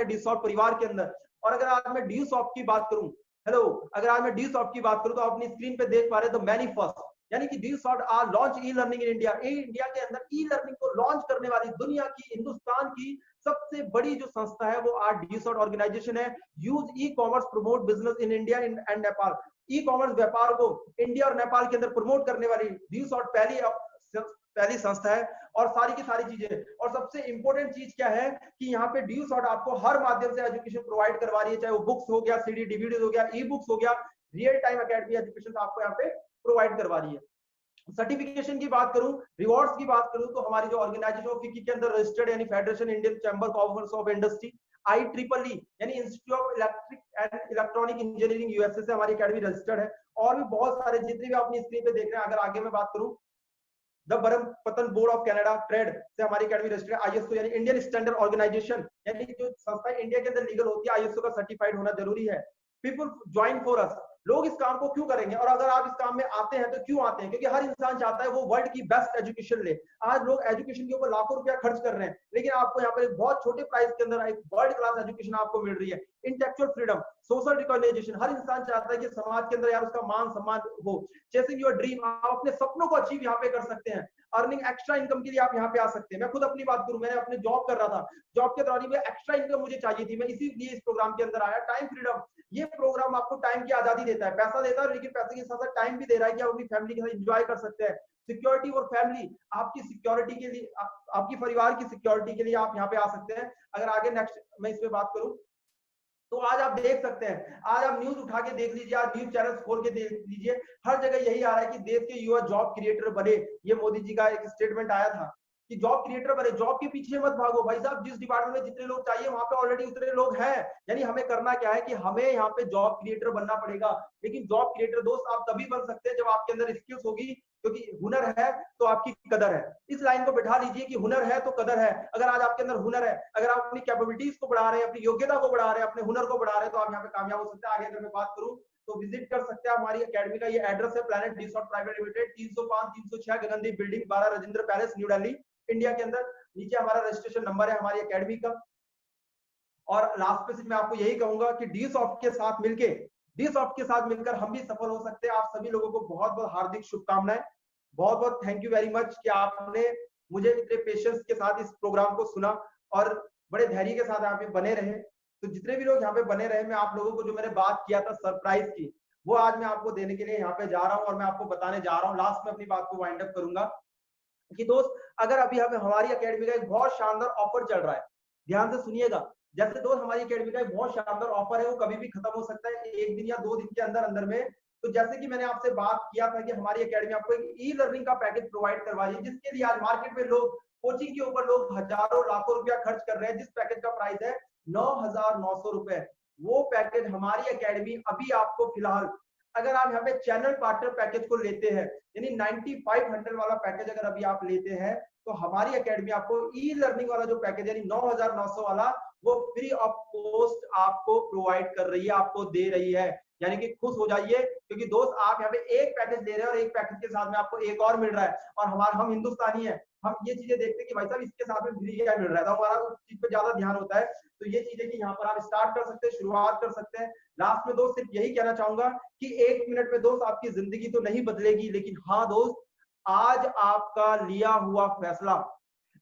D soft परिवार के अंदर। और अगर आज मैं डी सॉफ्ट की बात करूं, हेलो, अगर आज मैं डी सॉफ्ट की बात करूं तो आप अपनी स्क्रीन पे देख पा रहे तो मैनी फर्स्ट, यानी कि the soft are launch e learning in India. India के अंदर ई लर्निंग को लॉन्च करने वाली दुनिया की, हिंदुस्तान की सबसे बड़ी जो संस्था है वो आर डी सॉफ्ट ऑर्गेनाइजेशन है। Use e commerce promote business in India and Nepal. E commerce व्यापार को इंडिया और नेपाल के अंदर प्रमोट करने वाली डी सॉफ्ट पहली संस्था है। और सारी की सारी चीजें, और सबसे इंपॉर्टेंट चीज क्या है कि यहाँ पे डी सॉफ्ट आपको हर माध्यम से एजुकेशन प्रोवाइड करवा रही है, चाहे वो बुक्स हो गया, सीडी डीवीडी हो गया, ई बुक्स हो गया, रियल टाइम एकेडमी एजुकेशन आपको यहाँ पे प्रोवाइड करवा रही है। सर्टिफिकेशन की बात करूं, रिवॉर्ड्स की बात करूं, तो हमारी जो ऑर्गेनाइजेशन ऑफ फिक्की के अंदर रजिस्टर्ड यानी federation Indian chamber commerce of industry, IEEE यानी institute of electric and electronic engineering USA से हमारी एकेडमी रजिस्टर्ड है। और भी बहुत सारे जितने भी अपनी स्क्रीन पे देख रहे हैं, अगर आगे मैं बात करूं, the Brampton board of Canada trade से हमारी एकेडमी रजिस्टर्ड है। आईएसओ यानी इंडियन स्टैंडर्ड ऑर्गेनाइजेशन, यानी जो संस्था इंडिया के अंदर लीगल होती है, आईएसओ का सर्टिफाइड होना जरूरी है। पीपल ज्वाइन फॉर अस, लोग इस काम को क्यों करेंगे, और अगर आप इस काम में आते हैं तो क्यों आते हैं, क्योंकि हर इंसान चाहता है वो वर्ल्ड की बेस्ट एजुकेशन ले। आज लोग एजुकेशन के ऊपर लाखों रुपया खर्च कर रहे हैं, लेकिन आपको यहाँ पर एक बहुत छोटे प्राइस के अंदर एक वर्ल्ड क्लास एजुकेशन आपको मिल रही है। इंटेलेक्चुअल फ्रीडम, सोशल रिकॉग्निशन, हर इंसान चाहता है कि समाज के अंदर यार उसका मान सम्मान हो। चेसिंग योर ड्रीम, आप अपने सपनों को अचीव यहाँ पे कर सकते हैं। अर्निंग एक्स्ट्रा इनकम के लिए आप यहाँ पे आ सकते हैं। मैं खुद अपनी बात करूं, मैंने अपने जॉब कर रहा था, जॉब के दौरान में एक्स्ट्रा इनकम मुझे चाहिए थी, मैं इसीलिए इस प्रोग्राम के अंदर आया। टाइम फ्रीडम, ये प्रोग्राम आपको टाइम की आजादी देता है, पैसा देता है लेकिन पैसे के साथ साथ टाइम भी दे रहा है कि आप अपनी फैमिली के साथ एंजॉय कर सकते हैं। सिक्योरिटी और फैमिली, आपकी सिक्योरिटी के लिए, आपकी परिवार की सिक्योरिटी के लिए आप यहाँ पे आ सकते हैं। अगर आगे नेक्स्ट मैं इस पे बात करूं, तो आज आप देख सकते हैं, आज आप न्यूज उठा के देख लीजिए, आज न्यूज चैनल खोल के देख लीजिए, हर जगह यही आ रहा है कि देश के युवा जॉब क्रिएटर बने। ये मोदी जी का एक स्टेटमेंट आया था कि जॉब क्रिएटर बने, जॉब के पीछे मत भागो भाई साहब, जिस डिपार्टमेंट में जितने लोग चाहिए वहां पे ऑलरेडी उतने लोग हैं। यानी हमें करना क्या है कि हमें यहाँ पे जॉब क्रिएटर बनना पड़ेगा। लेकिन जॉब क्रिएटर दोस्त आप तभी बन सकते हैं जब आपके अंदर स्किल्स होगी, क्योंकि हुनर है तो आपकी कदर है। इस लाइन को बिठा लीजिए कि हुनर है तो कदर है। अगर आज आपके अंदर हुनर है, अगर आप अपनी कैपेबिलिटीज को बढ़ा रहे हैं, अपनी योग्यता को बढ़ा रहे हैं, अपने हुनर को बढ़ा रहे हैं, तो आप यहाँ पे कामयाब हो सकते हैं। आगे अगर मैं बात करूं तो विजिट कर सकते हैं हमारी एकेडमी का, ये एड्रेस है planet D soft private limited, 305 306 Gagandeep building, 12 Rajendra palace, new Delhi, India के अंदर। नीचे हमारा रजिस्ट्रेशन नंबर है हमारी एकेडमी का। और लास्ट पे मैं आपको यही कहूंगा कि डी सॉफ्ट के साथ मिलकर हम भी सफल हो सकते हैं। आप सभी लोगों को बहुत बहुत हार्दिक शुभकामनाएं, बहुत बहुत थैंक यू वेरी मच कि आपने मुझे इतने पेशेंस के साथ इस प्रोग्राम को सुना और बड़े धैर्य के साथ यहाँ पे बने रहे। तो जितने भी लोग यहाँ पे बने रहे, मैं आप लोगों को जो मैंने बात किया था सरप्राइज की, वो आज मैं आपको देने के लिए यहाँ पे जा रहा हूँ और मैं आपको बताने जा रहा हूँ। लास्ट में अपनी बात को वाइंड अप करूंगा कि दोस्त, अगर अभी हमें हमारी एकेडमी का एक बहुत शानदार ऑफर चल रहा है, ध्यान से सुनिएगा। जैसे दोस्त, हमारी एकेडमी का एक बहुत शानदार ऑफर है, वो कभी भी खत्म हो सकता है, एक दिन या 2 दिन के अंदर अंदर में। तो जैसे कि मैंने आपसे बात किया था कि हमारी एकेडमी आपको एक ई लर्निंग का पैकेज प्रोवाइड करवा रही है, जिसके लिए आज मार्केट में लोग कोचिंग के ऊपर लोग हजारों लाखों रुपया खर्च कर रहे हैं, जिस पैकेज का प्राइस है 9,900 रुपए। वो पैकेज हमारी एकेडमी अभी आपको फिलहाल, अगर आप यहाँ पे चैनल पार्टनर पैकेज को लेते हैं, यानी 9500 वाला पैकेज अगर अभी आप लेते हैं, तो हमारी एकेडमी आपको ई लर्निंग वाला जो पैकेज यानी 9,900 वाला, वो फ्री ऑफ कॉस्ट आपको प्रोवाइड कर रही है, आपको दे रही है। यानी कि खुश हो जाइए, क्योंकि दोस्त आप यहाँ पे एक पैकेज ले रहे हैं और एक पैकेज के साथ में आपको एक और मिल रहा है। और हम हिंदुस्तानी हैं, हम ये चीजें देखते हैं कि भाई साहब इसके साथ में फ्री क्या मिल रहा है, तो हमारा उस चीज पे ज्यादा ध्यान होता है। तो ये चीजें कि यहाँ पर आप स्टार्ट कर सकते हैं, शुरुआत कर सकते हैं। लास्ट में दोस्त सिर्फ यही कहना चाहूंगा कि 1 मिनट में दोस्त आपकी जिंदगी तो नहीं बदलेगी, लेकिन हाँ दोस्त, आज आपका लिया हुआ फैसला,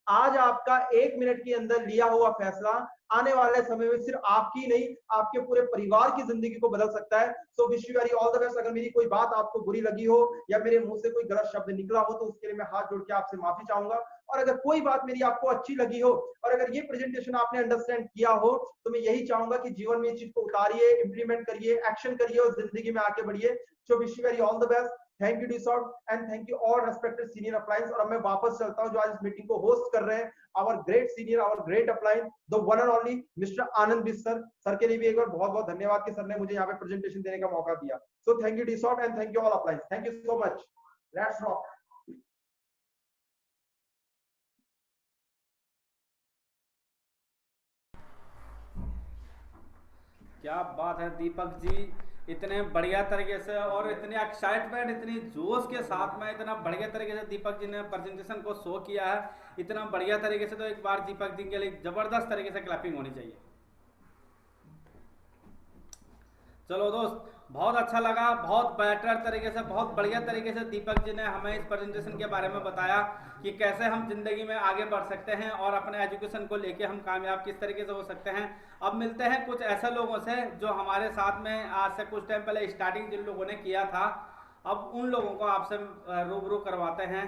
आज आपका 1 मिनट के अंदर लिया हुआ फैसला आने वाले समय में सिर्फ आपकी नहीं, आपके पूरे परिवार की जिंदगी को बदल सकता है। सो wish you very all the best. अगर मेरी कोई बात आपको बुरी लगी हो या मेरे मुंह से कोई गलत शब्द निकला हो, तो उसके लिए मैं हाथ जोड़ के आपसे माफी चाहूंगा। और अगर कोई बात मेरी आपको अच्छी लगी हो और अगर ये प्रेजेंटेशन आपने अंडरस्टैंड किया हो, तो मैं यही चाहूंगा कि जीवन में इस चीज को उतारिए, इंप्लीमेंट करिए, एक्शन करिए और जिंदगी में आगे बढ़िए। So wish you very all the best. Thank you D soft and thank you all respected senior uplines. और अब मैं वापस चलता हूं जो आज इस मीटिंग को होस्ट कर रहे हैं, our great senior, our great upline, the one and only mister Anand Bisht sir. Sir के लिए भी एक बार बहुत बहुत धन्यवाद कि सर ने मुझे यहाँ पे प्रेजेंटेशन देने का मौका दिया। सो thank you D soft and thank you all अपलाइंस। Thank you so much. Let's rock. क्या बात है दीपक जी, इतने बढ़िया तरीके से और इतने एक्साइटमेंट, इतनी जोश के साथ में इतना बढ़िया तरीके से दीपक जी ने प्रेजेंटेशन को शो किया है, इतना बढ़िया तरीके से। तो एक बार दीपक जी के लिए जबरदस्त तरीके से क्लैपिंग होनी चाहिए। चलो दोस्त, बहुत अच्छा लगा, बहुत बेटर तरीके से, बहुत बढ़िया तरीके से दीपक जी ने हमें इस प्रेजेंटेशन के बारे में बताया कि कैसे हम जिंदगी में आगे बढ़ सकते हैं और अपने एजुकेशन को लेके हम कामयाब किस तरीके से हो सकते हैं। अब मिलते हैं कुछ ऐसे लोगों से जो हमारे साथ में आज से कुछ टाइम पहले स्टार्टिंग जिन लोगों ने किया था, अब उन लोगों को आपसे रूबरू करवाते हैं।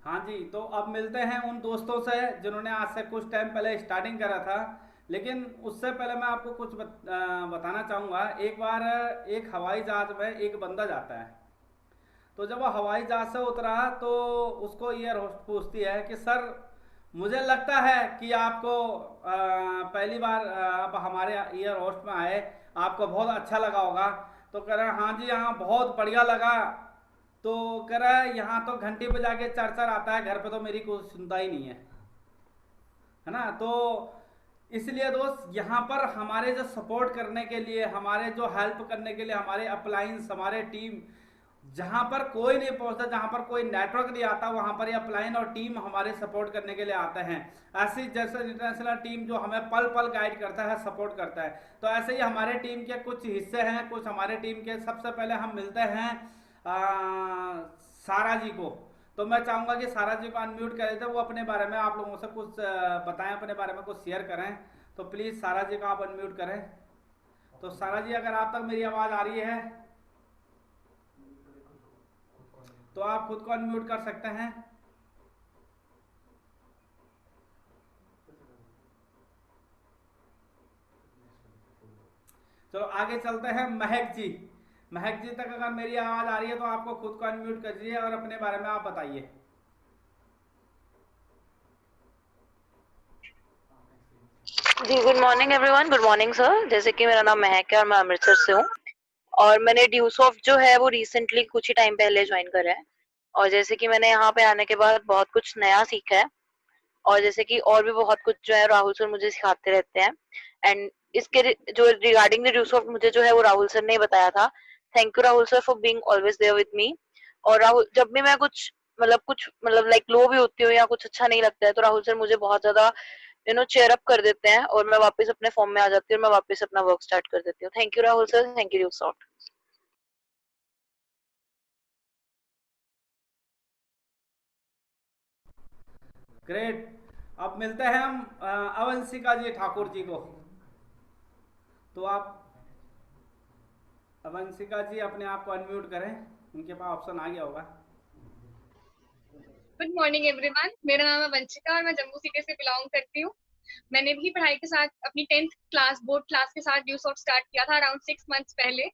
हाँ जी, तो अब मिलते हैं उन दोस्तों से जिन्होंने आज से कुछ टाइम पहले स्टार्टिंग करा था। लेकिन उससे पहले मैं आपको कुछ बताना चाहूँगा। एक बार एक हवाई जहाज में एक बंदा जाता है, तो जब वो हवाई जहाज से उतरा तो उसको एयर होस्ट पूछती है कि सर, मुझे लगता है कि आपको पहली बार आप हमारे एयर होस्ट में आए, आपको बहुत अच्छा लगा होगा। तो कह रहा है हाँ जी हाँ, बहुत बढ़िया लगा। तो कह रहा है यहाँ तो घंटी बजा के चर चर आता है, घर पे तो मेरी कोई सुनता ही नहीं है ना। तो इसलिए दोस्त, यहाँ पर हमारे जो सपोर्ट करने के लिए, हमारे जो हेल्प करने के लिए हमारे अप्लायंस, हमारे टीम, जहां पर कोई नहीं पहुंचता, जहां पर कोई नेटवर्क नहीं आता, वहां पर ये अप्लाइन और टीम हमारे सपोर्ट करने के लिए आते हैं। ऐसी जैसे इंटरनेशनल टीम जो हमें पल पल गाइड करता है, सपोर्ट करता है, तो ऐसे ही हमारे टीम के कुछ हिस्से हैं। कुछ हमारे टीम के, सबसे पहले हम मिलते हैं सारा जी को। तो मैं चाहूंगा कि सारा जी को अनम्यूट कर देते, वो अपने बारे में आप लोगों से कुछ बताएं, अपने बारे में कुछ शेयर करें। तो प्लीज सारा जी को आप अनम्यूट करें। तो सारा जी, अगर आप तक मेरी आवाज आ रही है तो आप खुद को अनम्यूट कर सकते हैं। चलो आगे चलते हैं। महक जी, महक जी तक अगर मेरी आवाज आ रही है तो आपको खुद को अनम्यूट करिए और अपने बारे में आप बताइए। जी good morning everyone. Good morning sir. जैसे कि मेरा नाम महक है और मैं अमृतसर से हूँ और मैंने ड्यूसॉफ्ट जो है वो रिसेंटली कुछ ही टाइम पहले ज्वाइन करा है। और जैसे कि मैंने यहाँ पे आने के बाद बहुत कुछ नया सीखा है और जैसे कि और भी बहुत कुछ जो है राहुल सर मुझे सिखाते रहते हैं। एंड इसके जो रिगार्डिंग द ड्यूसॉफ्ट मुझे जो है वो राहुल सर ने ही बताया था। Thank you Rahul sir for being always there with me. और राहुल, जब भी मैं कुछ लाइक लो भी होती हूँ या कुछ अच्छा नहीं लगता है तो राहुल सर मुझे बहुत ज्यादा चेयर अप कर देते हैं और मैं वापस अपने फॉर्म में आ जाती हूँ और मैं वापस अपना वर्क स्टार्ट कर देती हूँ। Thank you Rahul sir. Thank you Dusoft. Great. अब मिलते हैं हम अवंशिका जी ठाकुर जी को। तो आप अवंशिका जी अपने आप को अनम्यूट करें, उनके पास ऑप्शन आ गया होगा। Good morning everyone. मेरा नाम है वंशिका और मैं जम्मू सिटी से बिलोंग करती हूँ। मैंने भी पढ़ाई के साथ अपनी 10th क्लास बोर्ड क्लास के साथ ड्यूसॉफ्ट स्टार्ट किया था अराउंड 6 मंथ्स पहले।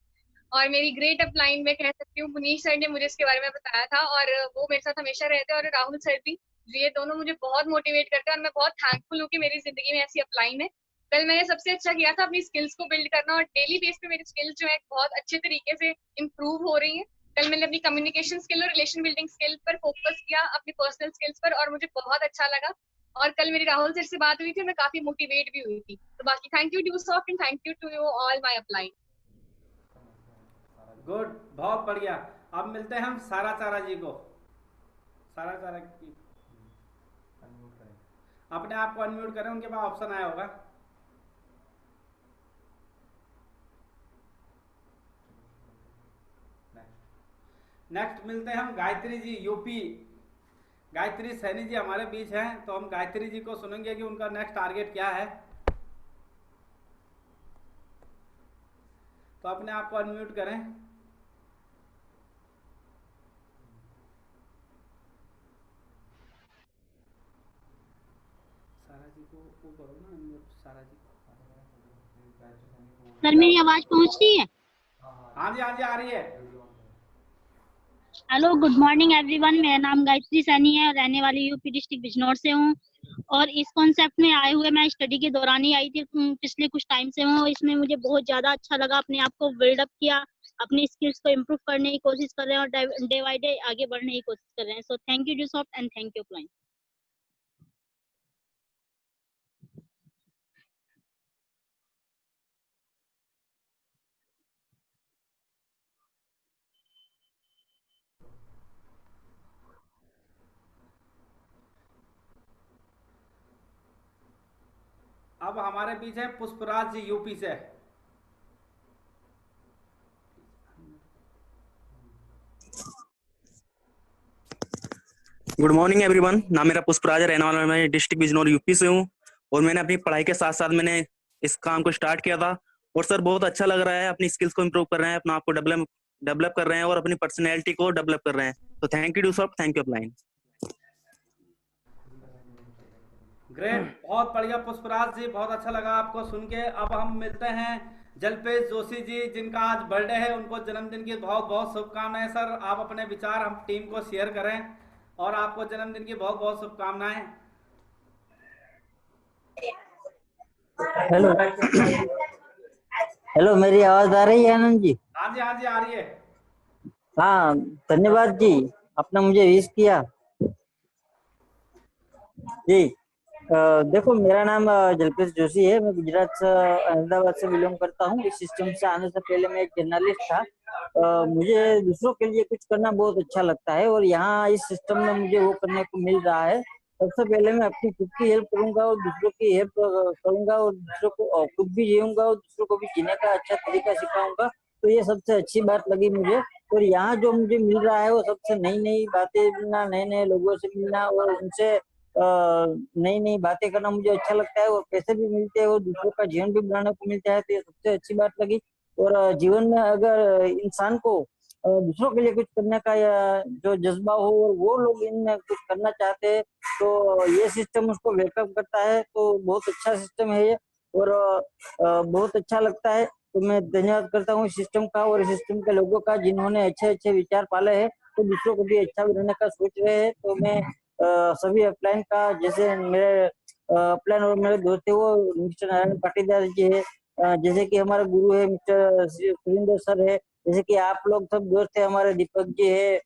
और मेरी ग्रेट अपलाइन में कह सकती हूँ, मुनीश सर ने मुझे इसके बारे में बताया था और वो मेरे साथ हमेशा रहते हैं। और राहुल सर भी, ये दोनों मुझे बहुत मोटिवेट करते हैं और मैं बहुत थैंकफुल हूँ कि मेरी जिंदगी में ऐसी अपलाइन है। कल मैंने सबसे अच्छा किया था अपनी स्किल्स को बिल्ड करना और डेली बेस पे मेरी स्किल्स जो है बहुत अच्छे तरीके से इम्प्रूव हो रही है। कल मैंने अपनी कम्युनिकेशन स्किल और रिलेशन बिल्डिंग स्किल पर फोकस किया, अपनी पर्सनल स्किल्स पर, और मुझे बहुत अच्छा लगा। और कल मेरी राहुल सर से बात हुई थी, मैं काफी मोटिवेट भी हुई थी। तो बाकी thank you Dusoft and thank you to you all my upline. Good, बहुत बढ़िया। अब मिलते हैं हम सारा चारा जी को। सारा चारा की अपने आप को अनम्यूट करें, उनके पास ऑप्शन आया होगा। नेक्स्ट मिलते हैं हम गायत्री जी, यूपी। गायत्री सैनी जी हमारे बीच हैं, तो हम गायत्री जी को सुनेंगे कि उनका नेक्स्ट टारगेट क्या है। तो अपने आप को अनम्यूट करें। सारा जी को वो करो ना अनम्यूट, सारा जी को। सर मेरी आवाज पहुंच रही है? हाँ जी हाँ जी, आ रही है। Hello, good morning everyone. मेरा नाम गायत्री सैनी है और रहने वाली यूपी डिस्ट्रिक्ट बिजनौर से हूँ। और इस कॉन्सेप्ट में आए हुए मैं स्टडी के दौरान ही आई थी, पिछले कुछ टाइम से हूँ। इसमें मुझे बहुत ज़्यादा अच्छा लगा, अपने आप को बिल्डअप किया अपनी स्किल्स को इम्प्रूव करने की कोशिश कर रहे हैं और डे बाई डे आगे बढ़ने की कोशिश कर रहे हैं। सो thank you Dusoft and thank you upline. अब हमारे बीच है पुष्पराज जी यूपी से। Good morning everyone. नाम मेरा पुष्पराज है, रहने वाला मैं डिस्ट्रिक्ट बिजनौर यूपी से हूँ। और मैंने अपनी पढ़ाई के साथ साथ मैंने इस काम को स्टार्ट किया था। और सर बहुत अच्छा लग रहा है, अपनी स्किल्स को इम्प्रूव कर रहे हैं, अपना आप को डेवलप कर रहे हैं और अपनी पर्सनैलिटी को डेवलप कर रहे हैं। तो thank you Dusoft, thank you upline. Great, बहुत बढ़िया पुष्पराज जी, बहुत अच्छा लगा आपको सुन के। अब हम मिलते हैं जलपेश जोशी जी, जिनका आज बर्थडे है। उनको जन्मदिन की बहुत बहुत शुभकामनाएं। सर आप अपने विचार हम टीम को शेयर करें और आपको जन्मदिन की बहुत बहुत शुभकामनाएं। हेलो हेलो, मेरी आवाज आ रही है आनंद जी? हाँ जी, हाँ जी, आ रही है। हाँ, धन्यवाद जी, आपने मुझे विश किया जी। देखो, मेरा नाम जलपेश जोशी है। मैं गुजरात से, अहमदाबाद से बिलोंग करता हूँ। इस सिस्टम से आने से पहले मैं एक जर्नलिस्ट था। मुझे दूसरों के लिए कुछ करना बहुत अच्छा लगता है और यहाँ इस सिस्टम में मुझे वो करने को मिल रहा है। सबसे पहले मैं अपनी खुद की हेल्प करूंगा और दूसरों की हेल्प करूंगा और दूसरों को खुद भी जीऊंगा और दूसरों को भी जीने का अच्छा तरीका सिखाऊंगा। तो ये सबसे अच्छी बात लगी मुझे। और यहाँ जो मुझे मिल रहा है वो सबसे नई नई बातें मिलना, नए नए लोगों से मिलना और उनसे नई नई बातें करना मुझे अच्छा लगता है। और पैसे भी मिलते हैं और दूसरों का जीवन भी बनाने को मिलता है, तो ये सबसे अच्छी बात लगी। और जीवन में अगर इंसान को दूसरों के लिए कुछ करने का या जो जज्बा हो और वो लोग इनमें कुछ करना चाहते हैं, तो ये सिस्टम उसको वेलकम करता है। तो बहुत अच्छा सिस्टम है ये और बहुत अच्छा लगता है। तो मैं धन्यवाद करता हूँ इस सिस्टम का और इस सिस्टम के लोगों का, जिन्होंने अच्छे अच्छे विचार पाले हैं तो दूसरों को भी अच्छा बनाने का सोच रहे हैं। तो मैं सभी अपलाइन का, जैसे मेरे अपलाइन और मेरे दोस्त है वो मिस्टर नारायण पाटीदार जी है, जैसे कि हमारे गुरु है मिस्टर सुरेंद्र सर है, जैसे कि आप लोग सब दोस्त है हमारे, दीपक जी है,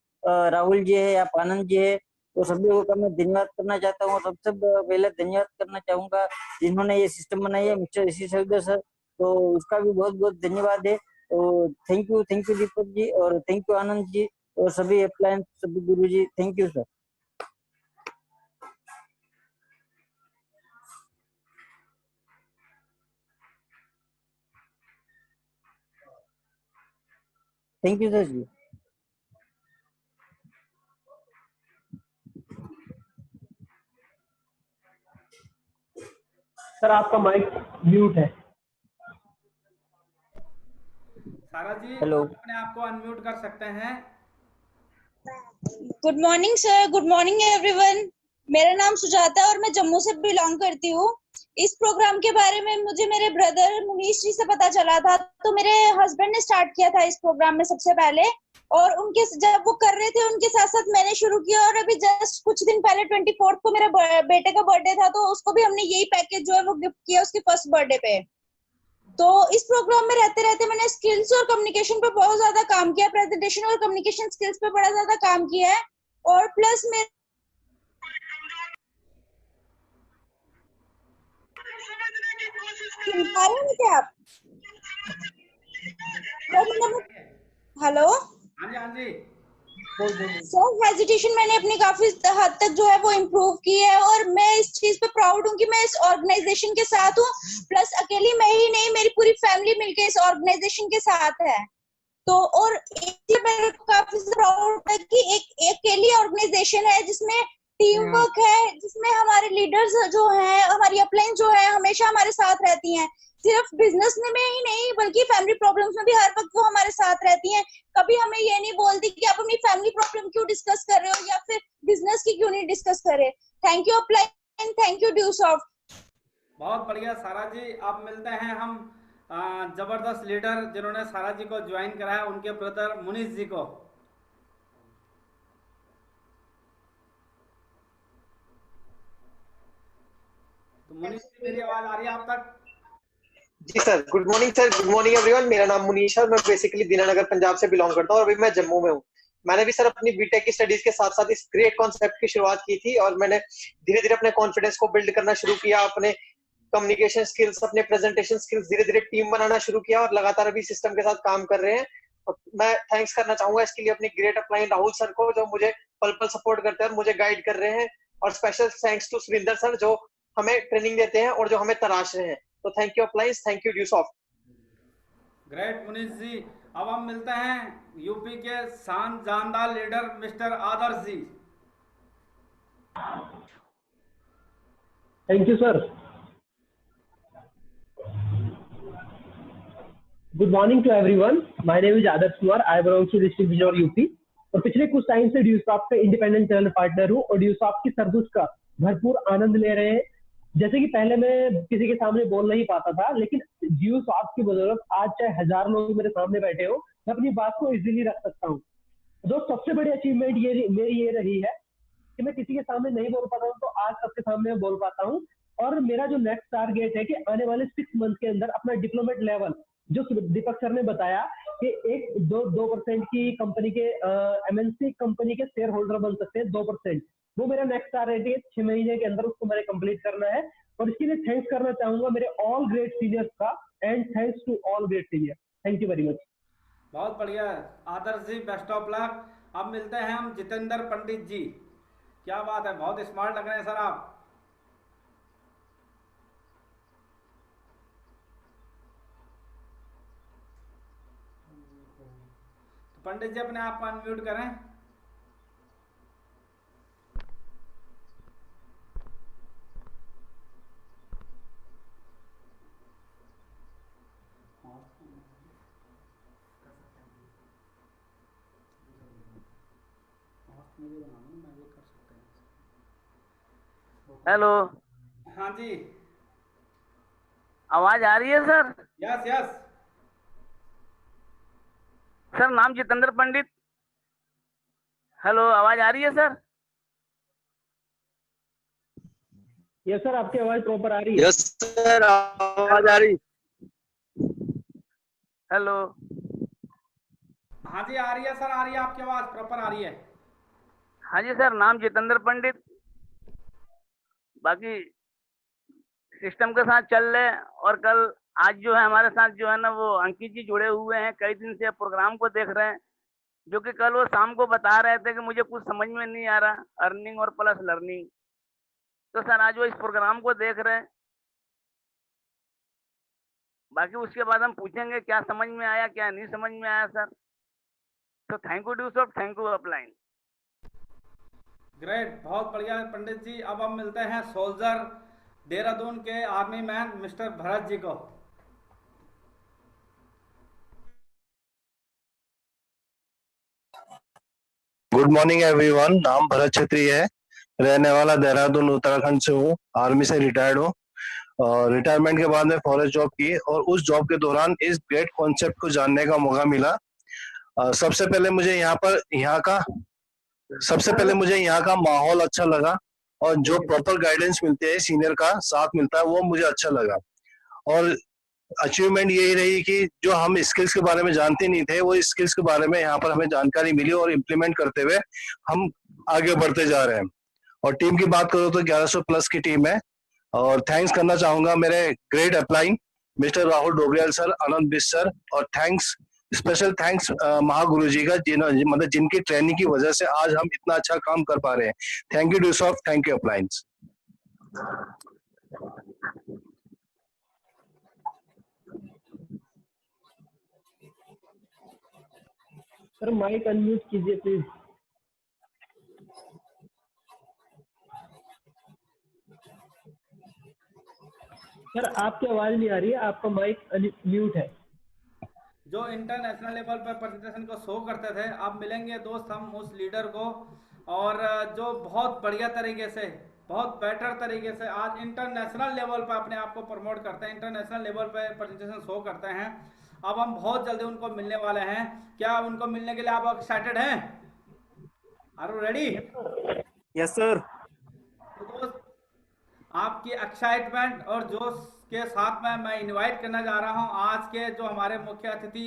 राहुल जी है, आप आनंद जी है। तो सभी लोगों का मैं धन्यवाद करना चाहता हूँ। सबसे पहले धन्यवाद करना चाहूंगा जिन्होंने ये सिस्टम बनाई है, मिस्टर ऋषि सविदर सर। तो उसका भी बहुत बहुत धन्यवाद है। तो थैंक यू दीपक जी और थैंक यू आनंद जी और सभी अपलाइन, सभी गुरु जी, thank you sir. Thank you sir जी। सर आपका माइक म्यूट है। सारा जी हेलो। आप अपने आप को अनम्यूट कर सकते हैं। Good morning sir, good morning everyone. मेरा नाम सुजाता है और मैं जम्मू से बिलोंग करती हूँ। इस प्रोग्राम के बारे में मुझे मेरे ब्रदर मुनीश जी से पता चला था, तो मेरे हस्बैंड ने स्टार्ट किया था इस प्रोग्राम में सबसे पहले, और उनके जब वो कर रहे थे उनके साथ साथ मैंने शुरू किया। और अभी जस्ट कुछ दिन पहले 24 को मेरे बेटे का बर्थडे था, तो उसको भी हमने यही पैकेज जो है वो गिफ्ट किया उसके फर्स्ट बर्थडे पे। तो इस प्रोग्राम में रहते रहते मैंने स्किल्स और कम्युनिकेशन पे बहुत ज्यादा काम किया, प्रेजेंटेशन और कम्युनिकेशन स्किल्स पे बड़ा ज्यादा काम किया है। और प्लस में सुन पा रहे हैं क्या आप? हेलो हाँ जी, हाँ जी। सेल्फ हेजिटेशन मैंने अपनी काफी हद तक जो है वो इम्प्रूव की है और मैं इस चीज पे प्राउड हूँ कि मैं इस ऑर्गेनाइजेशन के साथ हूँ। प्लस अकेली मैं ही नहीं, मेरी पूरी फैमिली मिलके इस ऑर्गेनाइजेशन के साथ है। तो और एक मेरे को काफी प्राउड है कि एक अकेली ऑर्गेनाइजेशन है जिसमें टीम वर्क है, जिसमें हमारे लीडर्स जो हैं, हमारी अपलाइन जो है हमेशा हमारे साथ रहती हैं। सिर्फ बिजनेस में ही नहीं बल्कि फैमिली प्रॉब्लम्स में भी हर वक्त वो हमारे साथ रहती हैं। कभी हमें ये नहीं बोलती कि आप अपनी फैमिली प्रॉब्लम क्यों डिस्कस कर रहे हो या फिर बिजनेस की क्यों नहीं डिस्कस कर रहे। Thank you upline, thank you Dusoft. बहुत बढ़िया सारा जी। अब मिलते हैं हम जबरदस्त लीडर जिन्होंने सारा जी को ज्वाइन कराया, उनके ब्रदर मुनीश जी को। तो मुनीश जी मेरी आवाज आ रही है आप तक? जी सर, गुड मॉर्निंग एवरीवन। मेरा नाम मुनीश है, मैं बेसिकली दीनानगर पंजाब से बिलोंग करता हूँ और अभी मैं जम्मू में हूँ। मैंने भी सर अपनी बीटेक की स्टडीज के साथ साथ इस ग्रेट कॉन्सेप्ट की शुरुआत की थी और मैंने धीरे धीरे अपने कॉन्फिडेंस को बिल्ड करना शुरू किया, अपने कम्युनिकेशन स्किल्स, अपने प्रेजेंटेशन स्किल्स, धीरे धीरे टीम बनाना शुरू किया और लगातार अभी सिस्टम के साथ काम कर रहे हैं। और मैं थैंक्स करना चाहूंगा इसके लिए अपनी ग्रेट अपलाइन राहुल सर को, जो मुझे पल पल सपोर्ट करते हैं और मुझे गाइड कर रहे हैं, और special thanks to Surinder sir जो हमें ट्रेनिंग देते हैं और जो हमें तराश रहे हैं। तो thank you uplines, thank you Dusoft. Great Munish ji. अब हम मिलते हैं यूपी के शान जानदार leader mister Adarsh ji. Thank you sir. Good morning to everyone. My name is Adarsh Kumar. I belong to district Bijnor UP और पिछले कुछ टाइम से ड्यूसॉफ्ट का इंडिपेंडेंट चैनल पार्टनर हूँ और ड्यूसॉफ्ट की सर्विस का भरपूर आनंद ले रहे हैं। जैसे कि पहले मैं किसी के सामने बोल नहीं पाता था, लेकिन ड्यूसॉफ्ट की बदौलत आज चाहे 1000 लोग मेरे सामने बैठे हो, मैं अपनी बात को इजीली रख सकता हूँ। दोस्त, सबसे बड़ी अचीवमेंट मेरी ये रही है कि मैं किसी के सामने नहीं बोल पाता हूँ तो आज सबके सामने बोल पाता हूँ। और मेरा जो नेक्स्ट टारगेट है कि आने वाले 6 मंथ के अंदर अपना डिप्लोमेट लेवल, जो दीपक सर ने बताया कि 2% की कंपनी के एमएनसी कंपनी के शेयर होल्डर बन सकते हैं 2%, वो मेरा नेक्स्ट टारगेट है। 6 महीने के अंदर उसको मैंने कंप्लीट करना है और इसके लिए थैंक्स करना चाहूंगा मेरे ऑल ग्रेट सीनियर्स का, and thanks to all great senior. Thank you very much. बहुत बढ़िया Adarsh ji, best of luck. अब मिलते हैं हम जितेंद्र पंडित जी। क्या बात है, बहुत स्मार्ट लग रहे हैं सर आप। तो पंडित जी अपने आप को अनम्यूट करें। हेलो, हाँ जी, आवाज आ रही है सर? Yes yes. सर नाम जितेंद्र पंडित। हेलो, आवाज आ रही है सर? यस सर, आपकी आवाज प्रॉपर आ रही है। यस सर, आवाज आ रही। हेलो, हाँ जी आ रही है सर, आ रही है, आपकी आवाज प्रॉपर आ रही है। हाँ जी सर, नाम जितेंद्र पंडित। बाकी सिस्टम के साथ चल रहे, और कल आज जो है हमारे साथ जो है ना वो अंकित जी जुड़े हुए हैं, कई दिन से प्रोग्राम को देख रहे हैं, जो कि कल वो शाम को बता रहे थे कि मुझे कुछ समझ में नहीं आ रहा, अर्निंग और प्लस लर्निंग। तो सर आज वो इस प्रोग्राम को देख रहे हैं, बाकी उसके बाद हम पूछेंगे क्या समझ में आया क्या नहीं समझ में आया सर। तो thank you Dusoft, thank you upline. Great, बहुत बढ़िया पंडित जी। अब हम मिलते हैं सोल्जर देहरादून के army man mister Bharat ji को। Good morning everyone. नाम भरत छेत्री है, रहने वाला देहरादून उत्तराखंड से हूँ, आर्मी से रिटायर्ड हूँ और रिटायरमेंट के बाद में फॉरेस्ट जॉब की और उस जॉब के दौरान इस ग्रेट कॉन्सेप्ट को जानने का मौका मिला। सबसे पहले मुझे यहाँ का माहौल अच्छा लगा और जो प्रॉपर गाइडेंस मिलते हैं, सीनियर का साथ मिलता है, वो मुझे अच्छा लगा। और अचीवमेंट यही रही कि जो हम स्किल्स के बारे में जानते नहीं थे, वो स्किल्स के बारे में यहाँ पर हमें जानकारी मिली और इम्प्लीमेंट करते हुए हम आगे बढ़ते जा रहे हैं। और टीम की बात करो तो 1100 प्लस की टीम है। और थैंक्स करना चाहूंगा मेरे great upline mister Rahul Dobriyal sir, Anand Bisht sir, और स्पेशल थैंक्स महागुरु जी का, मतलब जिनकी ट्रेनिंग की वजह से आज हम इतना अच्छा काम कर पा रहे हैं। Thank you Dusoft, thank you uplines. Sir mike unmute कीजिए प्लीज। सर आपकी आवाज नहीं आ रही है, आपका माइक म्यूट है। जो इंटरनेशनल लेवल पर प्रेजेंटेशन को शो करते थे, अब मिलेंगे दोस्त हम उस लीडर को, और जो बहुत बढ़िया तरीके से, बहुत बेटर तरीके से आज इंटरनेशनल लेवल पर अपने आप को प्रमोट करते हैं, इंटरनेशनल लेवल पर प्रेजेंटेशन शो करते हैं। अब हम बहुत जल्दी उनको मिलने वाले हैं। क्या उनको मिलने के लिए आप एक्साइटेड हैं? Are you ready? Yes sir. तो दोस्त आपकी एक्साइटमेंट और जोश के साथ में मैं इनवाइट करना जा रहा हूं आज के जो हमारे मुख्य अतिथि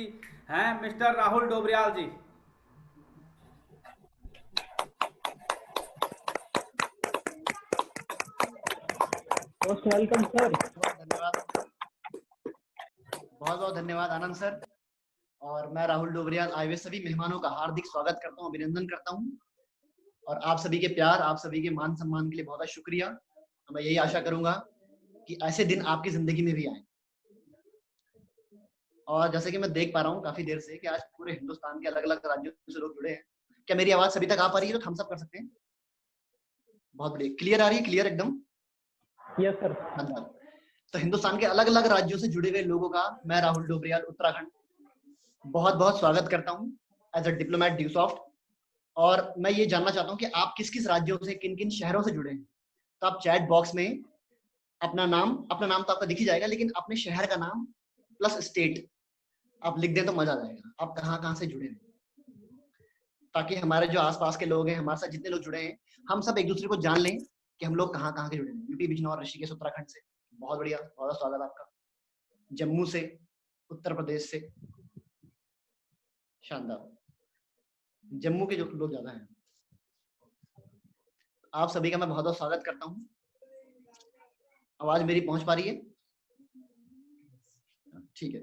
हैं mister Rahul Dobriyal ji. Most welcome sir. धन्यवाद, बहुत बहुत धन्यवाद आनंद सर। और मैं राहुल डोबरियाल आए हुए सभी मेहमानों का हार्दिक स्वागत करता हूं, अभिनंदन करता हूं। और आप सभी के प्यार, आप सभी के मान सम्मान के लिए बहुत बहुत शुक्रिया। मैं यही आशा करूंगा कि ऐसे दिन आपकी जिंदगी में भी आए। और जैसे कि मैं देख पा रहा हूँ काफी देर से कि आज पूरे हिंदुस्तान के अलग अलग राज्यों से लोग जुड़े हैं। क्या मेरी आवाज सभी तक आ पा रही है? तो थम्स अप कर सकते हैं। बहुत बढ़िया, क्लियर आ रही है? क्लियर एकदम? Yes sir. धन्यवाद। तो हिंदुस्तान के अलग अलग राज्यों से जुड़े हुए लोगों का मैं राहुल डोबरियाल उत्तराखंड बहुत बहुत स्वागत करता हूं एज अ डिप्लोमेट ड्यूसॉफ्ट। और मैं ये जानना चाहता हूं कि आप किस किस राज्यों से, किन किन शहरों से जुड़े हैं। तो आप चैट बॉक्स में अपना नाम तो आपका दिख ही जाएगा, लेकिन अपने शहर का नाम प्लस स्टेट आप लिख दें तो मजा आ जाएगा। आप कहाँ से जुड़े हैं, ताकि हमारे जो आसपास के लोग हैं, हमारे साथ जितने लोग जुड़े हैं, हम सब एक दूसरे को जान लें कि हम लोग कहाँ के जुड़े हैं। यूपी, बिजनौर, ऋषिकेश, उत्तराखंड से बहुत बढ़िया, बहुत स्वागत आपका। जम्मू से, उत्तर प्रदेश से, शानदार। जम्मू के जो लोग ज्यादा हैं, आप सभी का मैं बहुत बहुत स्वागत करता हूँ। आवाज मेरी पहुंच पा रही है? ठीक है।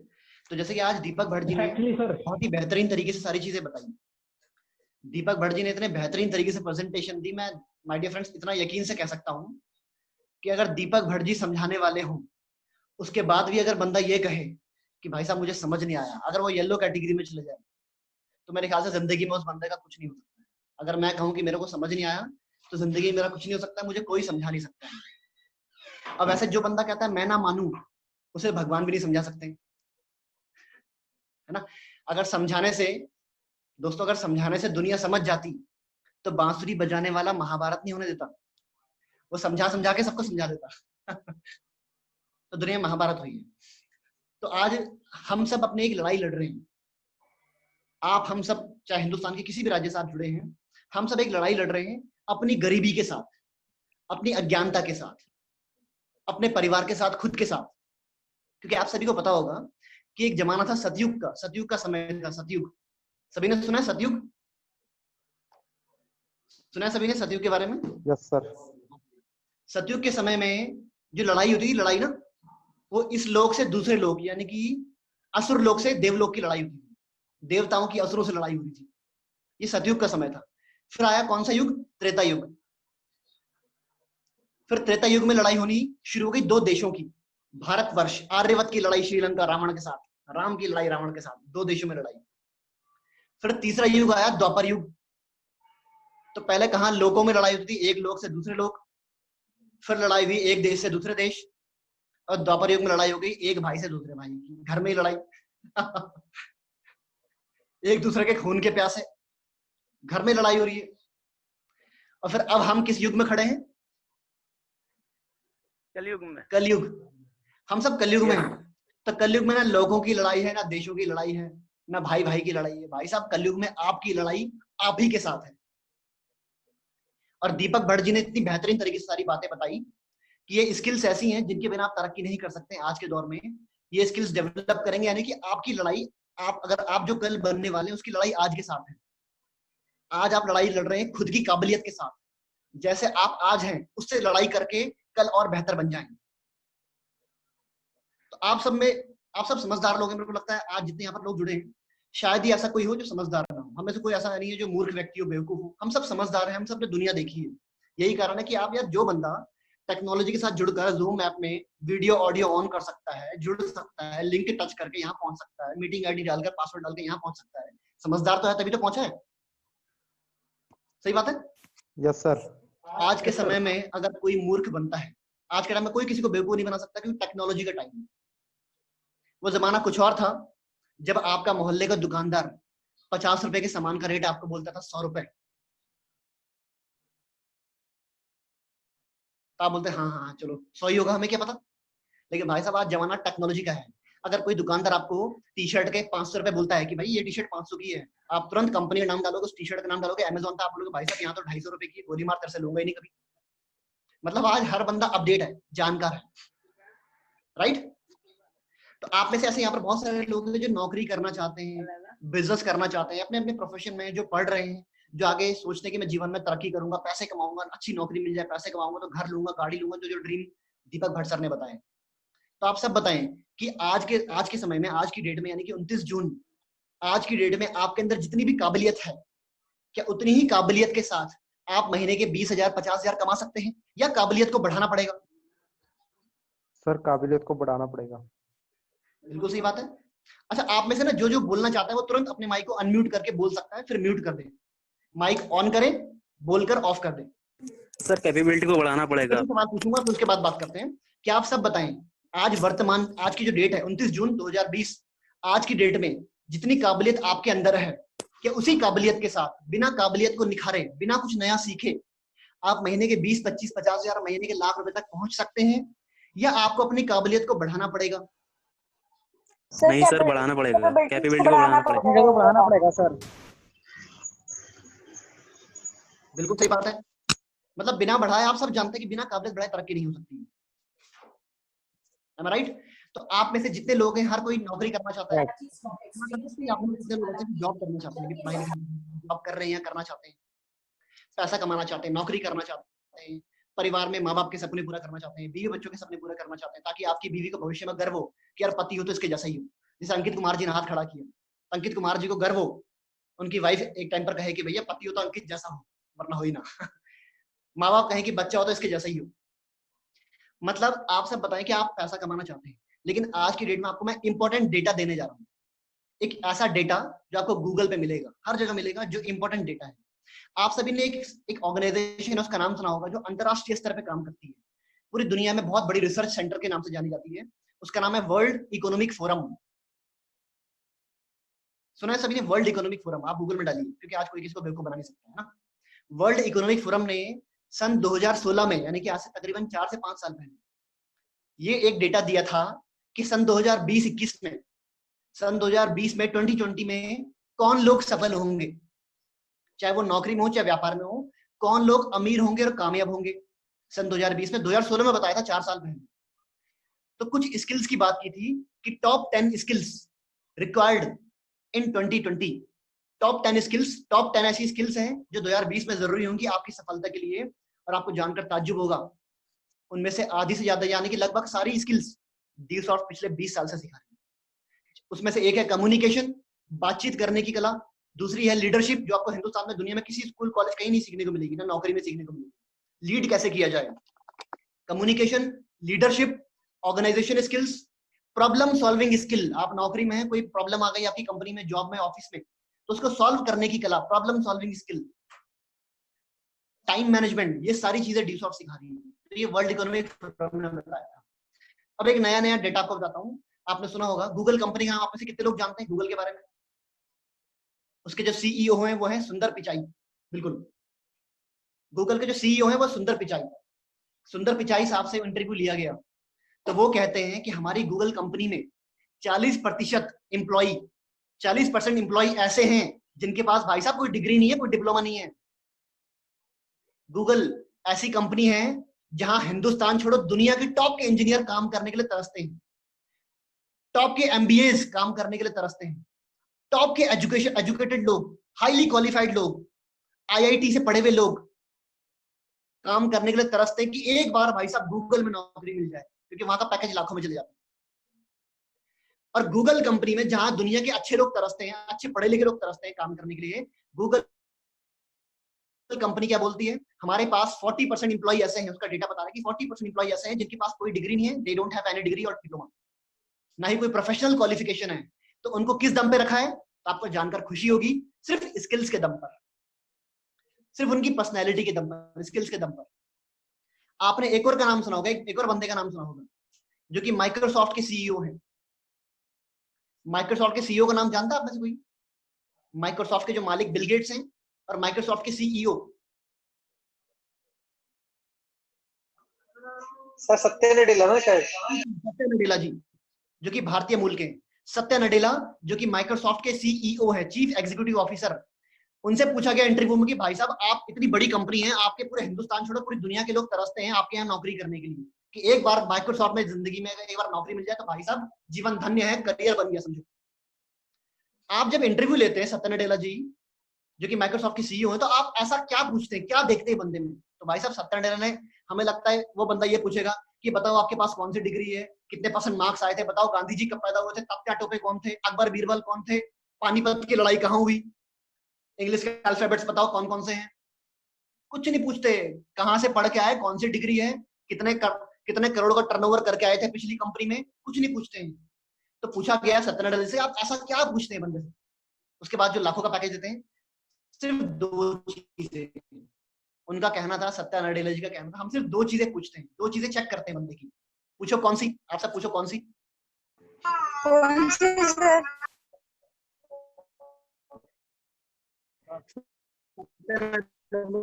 तो जैसे कि आज दीपक भट्ट जी ने बहुत ही बेहतरीन तरीके से सारी चीजें बताई। दीपक भट्ट जी ने इतने बेहतरीन तरीके से प्रेजेंटेशन दी। मैं माय डियर फ्रेंड्स इतना यकीन से कह सकता हूँ कि अगर दीपक भट्ट जी समझाने वाले हों, उसके बाद भी अगर बंदा ये कहे कि भाई साहब मुझे समझ नहीं आया, अगर वो येलो कैटेगरी में चले जाए, तो मेरे ख्याल से जिंदगी में उस बंदे का कुछ नहीं हो सकता। अगर मैं कहूँ कि मेरे को समझ नहीं आया, तो जिंदगी में मेरा कुछ नहीं हो सकता, मुझे कोई समझा नहीं सकता है। अब ऐसे जो बंदा कहता है मैं ना मानूं, उसे भगवान भी नहीं समझा सकते, है ना। अगर समझाने से, दोस्तों, अगर समझाने से दुनिया समझ जाती, तो बांसुरी बजाने वाला महाभारत नहीं होने देता। वो समझा के सबको समझा देता तो दुनिया महाभारत हुई है। तो आज हम सब अपने एक लड़ाई लड़ रहे हैं। आप, हम सब, चाहे हिंदुस्तान के किसी भी राज्य से आप जुड़े हैं, हम सब एक लड़ाई लड़ रहे हैं अपनी गरीबी के साथ, अपनी अज्ञानता के साथ, अपने परिवार के साथ, खुद के साथ। क्योंकि आप सभी को पता होगा कि एक जमाना था सतयुग का समय था। सतयुग, सभी ने सुना है सतयुग? सुना है सभी ने सतयुग के बारे में? Yes sir. सतयुग के समय में जो लड़ाई होती थी, लड़ाई ना, वो इस लोक से दूसरे लोक, यानी कि असुर लोक से देवलोक की लड़ाई होती थी। देवताओं की असुरों से लड़ाई हुई थी। ये सतयुग का समय था। फिर आया कौन सा युग? त्रेता युग। फिर त्रेता युग में लड़ाई होनी शुरू हो गई दो देशों की। भारतवर्ष, आर्यवत की लड़ाई श्रीलंका रावण के साथ, राम की लड़ाई रावण के साथ, दो देशों में लड़ाई। फिर तीसरा युग आया द्वापर युग। तो पहले कहां लोकों में लड़ाई होती थी, एक लोक से दूसरे लोक। फिर लड़ाई हुई एक देश से दूसरे देश। और द्वापर युग में लड़ाई हो गई एक भाई से दूसरे भाई की, घर में ही लड़ाई एक दूसरे के खून के प्यासे, घर में लड़ाई हो रही है। और फिर अब हम किस युग में खड़े हैं? कलयुग में। कलयुग। हम सब कलयुग में हैं। तो कलयुग में ना लोगों की लड़ाई है, ना देशों की लड़ाई है, ना भाई भाई की लड़ाई है। भाई साहब, कलयुग में आपकी लड़ाई आप ही के साथ है। और दीपक भट्ट जी ने इतनी बेहतरीन तरीके से सारी बातें बताई कि ये स्किल्स ऐसी हैं जिनके बिना आप तरक्की नहीं कर सकते आज के दौर में। ये स्किल्स डेवलप करेंगे, यानी कि आपकी लड़ाई, आप जो कल बनने वाले हैं उसकी लड़ाई आज के साथ है। आज आप लड़ाई लड़ रहे हैं खुद की काबिलियत के साथ। जैसे आप आज हैं, उससे लड़ाई करके कल और बेहतर बन जाएंगे। तो आप सब समझदार लोग हैं। मेरे को लगता है आज जितने यहाँ पर लोग जुड़े हैं, शायद ही ऐसा कोई हो जो समझदार ना हो। हमें से कोई ऐसा नहीं है जो मूर्ख व्यक्ति हो, बेवकूफ हो। हम सब समझदार हैं, हम सब ने दुनिया देखी है। यही कारण है कि आप यार, जो बंदा टेक्नोलॉजी के साथ जुड़कर जूम ऐप में वीडियो ऑडियो ऑन कर सकता है, जुड़ सकता है, लिंक टच करके यहाँ पहुंच सकता है, मीटिंग आईडी डालकर पासवर्ड डालकर यहाँ पहुंच सकता है, समझदार तो है, तभी तो पहुंचा है। सही बात है? Yes sir. आज के समय में अगर कोई मूर्ख बनता है, आज के टाइम में कोई किसी को बेवकूफ नहीं बना सकता, क्योंकि टेक्नोलॉजी का टाइम है। वो जमाना कुछ और था जब आपका मोहल्ले का दुकानदार 50 रुपए के सामान का रेट आपको बोलता था 100 रुपए। तो आप बोलते हाँ हाँ चलो 100 ही होगा, हमें क्या पता। लेकिन भाई साहब, आज जमाना टेक्नोलॉजी का है। अगर कोई दुकानदार आपको टी शर्ट के 500 रुपए बोलता है कि भाई ये टी शर्ट 500 की है, आप तुरंत कंपनी का नाम डालोगे, उस टी शर्ट का नाम डालोगे, अमेजोन पे आप बोलोगे भाई साहब यहाँ तो 250 रुपए की, गोली मार तेरे से लूंगा ही नहीं कभी। मतलब आज हर बंदा अपडेट है, जानकार है, राइट। तो आप में से ऐसे यहाँ पर बहुत सारे लोग हैं जो नौकरी करना चाहते हैं, बिजनेस करना चाहते हैं, अपने अपने प्रोफेशन में जो पढ़ रहे हैं, जो आगे सोचते हैं कि मैं जीवन में तरक्की करूंगा, पैसे कमाऊंगा, अच्छी नौकरी मिल जाए, पैसे कमाऊंगा तो घर लूंगा, गाड़ी लूंगा, जो ड्रीम दीपक भट्ट सर ने बताए। तो आप सब बताएं कि आज के समय में, आज की डेट में, यानी कि 29 जून, आज की डेट में आपके अंदर जितनी भी काबिलियत है, क्या उतनी ही काबिलियत के साथ आप महीने के 20,000 50,000 कमा सकते हैं, या काबिलियत को बढ़ाना पड़ेगा? सर काबिलियत को बढ़ाना पड़ेगा। बिल्कुल सही बात है। अच्छा, आप में से ना जो बोलना चाहता है वो तुरंत अपने माइक को अनम्यूट करके बोल सकता है, फिर म्यूट कर दे, माइक ऑन करे, बोलकर ऑफ कर दे। सर कैपेबिलिटी को बढ़ाना पड़ेगा। सवाल पूछूंगा फिर उसके बाद बात करते हैं। क्या आप सब बताएं, आज की जो डेट है 29 जून 2020, आज की डेट में जितनी काबिलियत आपके अंदर है, क्या उसी काबिलियत के साथ, बिना काबिलियत को निखारे, बिना कुछ नया सीखे, आप महीने के 20, 25, 50,000, महीने के लाख रुपए तक पहुंच सकते हैं, या आपको अपनी काबिलियत को बढ़ाना पड़ेगा? नहीं सर, बढ़ाना पड़ेगा, कैपेबिलिटी को बढ़ाना पड़ेगा सर। बिल्कुल सही बात है। मतलब बिना बढ़ाए, आप सब जानते हैं कि बिना काबिलियत बढ़ाए तरक्की नहीं हो सकती, राइट। तो आप में से जितने लोग हैं, हर कोई नौकरी करना चाहता है, जॉब करना चाहते हैं, जॉब कर रहे हैं, करना चाहते हैं, पैसा कमाना चाहते हैं, नौकरी करना चाहते हैं, परिवार में माँ बाप के सपने पूरा करना चाहते हैं, बीवी बच्चों के सपने पूरा करना चाहते हैं, ताकि आपकी बीवी को भविष्य में गर्व हो कि यार पति हो तो इसके जैसा ही हो। जैसे अंकित कुमार जी ने हाथ खड़ा किया, अंकित कुमार जी को गर्व हो, उनकी वाइफ एक टाइम पर कहे कि भैया पति हो तो अंकित जैसा हो, वरना हो ही ना। माँ बाप कहें कि बच्चा हो तो इसके जैसा ही हो। मतलब आप सब बताएं कि आप पैसा कमाना चाहते हैं, लेकिन आज की डेट में आपको मैं इंपॉर्टेंट डेटा देने जा रहा हूँ, एक ऐसा डेटा जो आपको गूगल पे मिलेगा, हर जगह मिलेगा, जो इंपॉर्टेंट डेटा है। आप सभी ने एक ऑर्गेनाइजेशन है, उसका नाम सुना होगा, जो अंतरराष्ट्रीय स्तर पे काम करती है, पूरी दुनिया में बहुत बड़ी रिसर्च सेंटर के नाम से जानी जाती है, उसका नाम है वर्ल्ड इकोनॉमिक फोरम। सुना है सभी ने वर्ल्ड इकोनॉमिक फोरम? आप गूगल में डालिए, क्योंकि आज कोई किसी को बेवकूफ बना नहीं सकता है ना। वर्ल्ड इकोनॉमिक फोरम ने सन 2016 में, यानी कि आज से तकरीबन 4 से 5 साल पहले, ये एक डेटा दिया था कि सन 2020-21 में, सन 2020 में, 2020 में कौन लोग सफल होंगे, चाहे वो नौकरी में हो चाहे व्यापार में हो, कौन लोग अमीर होंगे और कामयाब होंगे सन 2020 में। 2016 में बताया था, 4 साल पहले। तो कुछ स्किल्स की बात की थी कि top 10 skills required in 2020, top 10 skills, top 10 ऐसी स्किल्स हैं जो 2020 में जरूरी होंगी आपकी सफलता के लिए, और आपको जानकर ताज्जुब होगा, उनमें से आधी से ज्यादा, यानी कि लगभग सारी स्किल्स ड्यूसॉफ्ट पिछले 20 साल से सिखा रही है। उसमें से एक है कम्युनिकेशन, बातचीत करने की कला, दूसरी है लीडरशिप, जो आपको हिंदुस्तान में दुनिया में किसी स्कूल कॉलेज कहीं नहीं सीखने को मिलेगी, ना नौकरी में सीखने को मिलेगी। लीड कैसे किया जाए, communication, leadership, organisation skills, problem solving skill, आप नौकरी में है, कोई प्रॉब्लम आ गई आपकी कंपनी में, जॉब में, ऑफिस में, तो उसको सॉल्व करने की कला, problem solving skill, time management, ये सारी चीजें ड्यूसॉफ्ट सिखा रही है। तो ये वर्ल्ड इकोनॉमिक फोरम ने बताया था। अब एक नया डेटा आपको बताता हूँ। आपने सुना होगा गूगल कंपनी का, आप में से कितने लोग जानते हैं गूगल के बारे में? उसके जो सीईओ हैं वो हैं सुंदर पिचाई। बिल्कुल, गूगल के जो सीईओ हैं वो सुंदर पिचाई। सुंदर पिचाई साहब से इंटरव्यू लिया गया, तो वो कहते हैं कि हमारी गूगल कंपनी में 40% एम्प्लॉई, 40% एम्प्लॉई ऐसे हैं जिनके पास भाई साहब कोई डिग्री नहीं है, कोई डिप्लोमा नहीं है। गूगल ऐसी कंपनी है जहां हिंदुस्तान छोड़ो दुनिया के टॉप के इंजीनियर काम करने के लिए तरसते हैं, टॉप के एमबीएस काम करने के लिए तरसते हैं, टॉप के एजुकेटेड लोग, हाईली क्वालिफाइड लोग, आईआईटी से पढ़े हुए लोग काम करने के लिए तरसते हैं कि एक बार भाई साहब गूगल में नौकरी मिल जाए, क्योंकि वहां का पैकेज लाखों में चले जाता है। और गूगल कंपनी में जहां दुनिया के अच्छे लोग तरसते हैं, अच्छे पढ़े लिखे लोग तरसते हैं काम करने के लिए, गूगल कंपनी क्या बोलती है, हमारे पास 40% एम्प्लॉई ऐसे हैं, उसका डेटा बता रहा है कि 40% एम्प्लॉई ऐसे हैं जिनके पास कोई डिग्री नहीं है, they don't have any degree और डिप्लोमा, ना ही कोई प्रोफेशनल क्वालिफिकेशन है। तो उनको किस दम पे रखा है, तो आपको जानकर खुशी होगी, सिर्फ स्किल्स के दम पर, सिर्फ उनकी पर्सनैलिटी के दम पर, स्किल्स के दम पर। आपने एक और का नाम सुना होगा, एक और बंदे का नाम सुना होगा जो कि माइक्रोसॉफ्ट के सीईओ हैं। माइक्रोसॉफ्ट के सीईओ का नाम जानता है आप में से कोई? माइक्रोसॉफ्ट के जो मालिक बिल गेट्स हैं और माइक्रोसॉफ्ट के सीईओ सर सत्य नडेला ना शायद, सत्य नडेला जी, जो कि भारतीय मूल के हैं। सत्य नडेला जो कि माइक्रोसॉफ्ट के सीईओ है, चीफ एग्जीक्यूटिव ऑफिसर, उनसे पूछा गया इंटरव्यू में कि भाई साहब आप इतनी बड़ी कंपनी है, आपके पूरे हिंदुस्तान छोड़ो पूरी दुनिया के लोग तरसते हैं आपके यहाँ नौकरी करने के लिए कि एक बार माइक्रोसॉफ्ट में जिंदगी में एक बार नौकरी मिल जाए तो भाई साहब जीवन धन्य है, करियर बन गया समझो। आप जब इंटरव्यू लेते हैं सत्या नडेला जी जो कि माइक्रोसॉफ्ट की सीईओ है, तो आप ऐसा क्या पूछते हैं, क्या देखते हैं बंदे में? तो भाई साहब सत्या नडेला ने, हमें लगता है वो बंदा ये पूछेगा कि बताओ आपके पास कौन सी डिग्री है, कितने % मार्क्स आए थे, बताओ गांधी जी कब पैदा हुए थे, तात्या टोपे कौन थे, अकबर बीरबल कौन थे, पानीपत की लड़ाई कहाँ हुई, इंग्लिश के अल्फाबेट्स बताओ कौन कौन से हैं। कुछ नहीं पूछते, कहाँ से पढ़ के आए, कौन सी डिग्री है, कितने करोड़ का टर्नओवर करके आए थे पिछली कंपनी में, कुछ नहीं पूछते हैं। तो पूछा गया सत्या नडेला से आप ऐसा क्या पूछते हैं बंदे से? उसके बाद जो लाखों का पैकेज देते हैं, सिर्फ 2 चीजें उनका कहना था, सत्या नडेला जी का कहना था, हम सिर्फ 2 चीजें पूछते हैं, 2 चीजें चेक करते हैं बंदे की। पूछो कौन सी? आप सब पूछो कौन सी? कौन सी सर?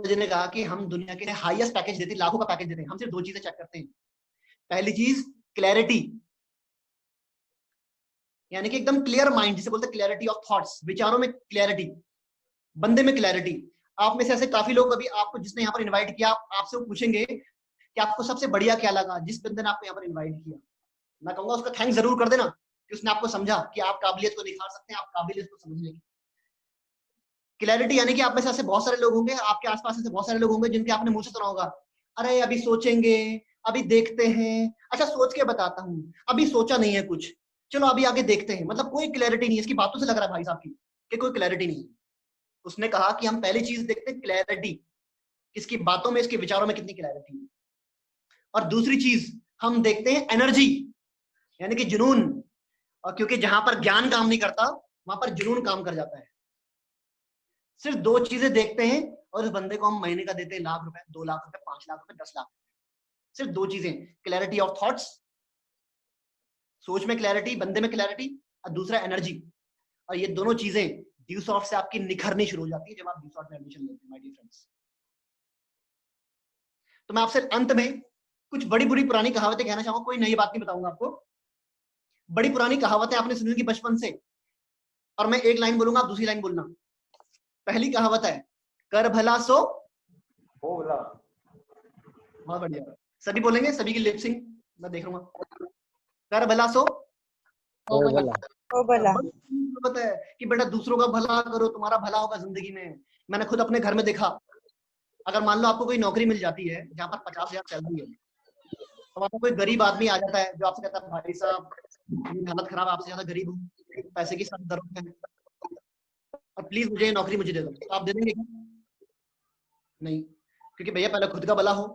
जी ने कहा कि हम दुनिया के हाईएस्ट पैकेज देते हैं, लाखों का पैकेज देते हैं, हम सिर्फ 2 चीजें चेक करते हैं। पहली चीज क्लैरिटी, यानी कि एकदम क्लियर माइंड, जिसे बोलते हैं क्लैरिटी ऑफ थॉट्स, विचारों में क्लैरिटी, बंदे में क्लैरिटी। आप में से ऐसे काफी लोग, अभी आपको जिसने यहाँ पर इनवाइट किया, आपसे वो पूछेंगे कि आपको सबसे बढ़िया क्या लगा जिस बंदे ने आपको यहाँ पर इनवाइट किया। मैं कहूंगा उसका थैंक्स जरूर कर देना कि उसने आपको समझा कि आप काबिलियत को निखार सकते हैं, आप काबिलियत को समझने की। क्लैरिटी यानी कि आप में से ऐसे बहुत सारे लोग होंगे, आपके आसपास ऐसे बहुत सारे लोग होंगे जिनके आपने मुंह से सुना होगा, अरे अभी सोचेंगे, अभी देखते हैं, अच्छा सोच के बताता हूँ, अभी सोचा नहीं है कुछ, चलो अभी आगे देखते हैं। मतलब कोई क्लैरिटी नहीं है, इसकी बातों से लग रहा है भाई साहब की कि कोई क्लैरिटी नहीं है। उसने कहा कि हम पहली चीज देखते हैं क्लैरिटी, किसकी बातों में, इसके विचारों में कितनी क्लैरिटी है। और दूसरी चीज हम देखते हैं एनर्जी, यानी कि जुनून, और क्योंकि जहां पर ज्ञान काम नहीं करता वहां पर जुनून काम कर जाता है। सिर्फ 2 चीजें देखते हैं और उस बंदे को हम महीने का देते हैं लाख रुपए, 2 लाख रुपए, 5 लाख रुपए, 10 लाख। सिर्फ 2 चीजें, क्लैरिटी ऑफ थॉट्स, सोच में क्लैरिटी, बंदे में क्लैरिटी, और दूसरा एनर्जी। और ये दोनों चीजें ड्यूसॉफ्ट से आपकी निखरनी शुरू हो जाती है जब आप ड्यूसॉफ्ट में एडमिशन लेते हैं माय डियर फ्रेंड्स। तो मैं आपसे अंत में कुछ बड़ी बुरी पुरानी कहावतें कहना चाहूंगा, कोई नई बात नहीं बताऊंगा आपको। बड़ी पुरानी कहावतें आपने सुनी होंगी बचपन से, और मैं एक लाइन बोलूंगा, आप दूसरी लाइन बोलना। पहली कहावत है, कर भला सो हो भला। बहुत बढ़िया, सभी बोलेंगे, सभी की लिपसिंग मैं देख लूंगा। कर भला सो हो भला। पता है कि बेटा दूसरों का भला करो, तुम्हारा भला होगा जिंदगी में। मैंने खुद अपने घर में देखा, अगर मान लो आपको कोई नौकरी मिल जाती है जहाँ पर 50,000 सैलरी है, तो वहां पर कोई गरीब आदमी आ जाता है जो आपसे कहता है भाई साहब मेरी हालत खराब, आपसे ज्यादा गरीब हूँ, पैसे की सख्त जरूरत है और प्लीज मुझे नौकरी मुझे दे दो, तो आप दे देंगे क्या? नहीं, क्योंकि भैया पहले खुद का भला हो।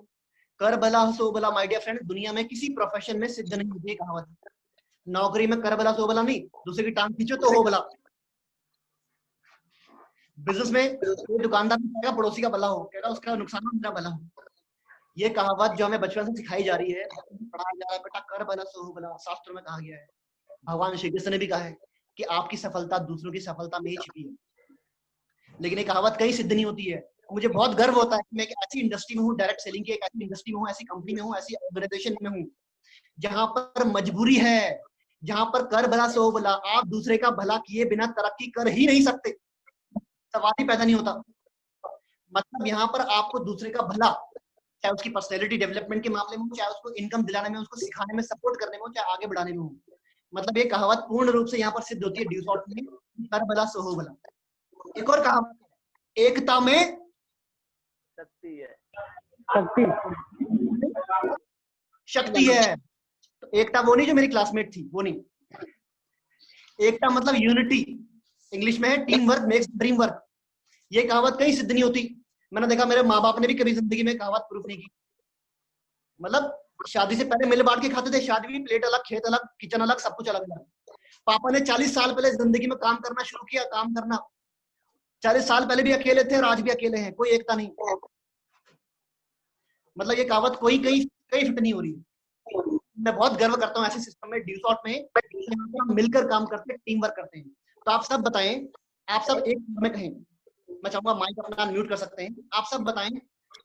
कर भला सो भला माय डियर फ्रेंड, दुनिया में किसी प्रोफेशन में सिद्ध नहीं होती कहावत। नौकरी में कर भला सो भला नहीं, दूसरे की टांग खींचो तो हो भला। बिजनेस में कोई दुकानदार कहेगा पड़ोसी का भला हो, कहेगा उसका नुकसान हो मेरा भला हो। ये कहावत जो हमें बचपन से सिखाई जा रही है, पढ़ाया जा रहा है, बेटा कर भला सो हो भला, शास्त्रों में कहा गया है। भगवान श्री कृष्ण ने भी कहा है कि आपकी सफलता दूसरों की सफलता में ही छिपी है। लेकिन ये कहावत कहीं सिद्ध नहीं होती है। मुझे बहुत गर्व होता है कि मैं एक ऐसी इंडस्ट्री में हूँ, डायरेक्ट सेलिंग की एक ऐसी इंडस्ट्री में हूँ, ऐसी कंपनी में हूँ, ऐसी ऑर्गेनाइजेशन में हूँ जहां पर मजबूरी है, जहां पर कर भला सो भला, आप दूसरे का भला किए बिना तरक्की कर ही नहीं सकते, सवाल ही पैदा नहीं होता। मतलब यहाँ पर आपको दूसरे का भला, चाहे उसकी पर्सनैलिटी डेवलपमेंट के मामले में हो, चाहे उसको इनकम दिलाने में, उसको सिखाने में, सपोर्ट करने में हो, चाहे आगे बढ़ाने में हो, मतलब ये कहावत पूर्ण रूप से यहाँ पर सिद्ध होती है ड्यूसॉफ्ट में, कर भला सो हो भला। एक और कहावत, एकता में शक्ति है, शक्ति है। तो एकता वो नहीं जो मेरी क्लासमेट थी, वो नहीं। एकता मतलब यूनिटी, इंग्लिश में है team work makes dream work. ये कहावत कहीं सिद्ध नहीं होती। मैंने देखा मेरे माँ बाप ने भी कभी जिंदगी में कहावत प्रूफ नहीं की। मतलब शादी से पहले मिल बांट के खाते थे, शादी भी प्लेट अलग, खेत अलग, किचन अलग, सब कुछ अलग अलग। पापा ने 40 साल पहले जिंदगी में काम करना शुरू किया, काम करना 40 साल पहले भी अकेले थे और आज भी अकेले हैं, कोई एकता नहीं। मतलब ये कहावत कोई कहीं फिट नहीं हो रही। मैं बहुत गर्व करता हूँ ऐसे सिस्टम में, ड्यूसॉफ्ट में मिलकर काम करते हैं, टीम वर्क करते हैं। तो आप सब बताएं, आप सब एक में कहें, मैं चाहूंगा माइक अपना म्यूट कर सकते हैं, आप सब बताएं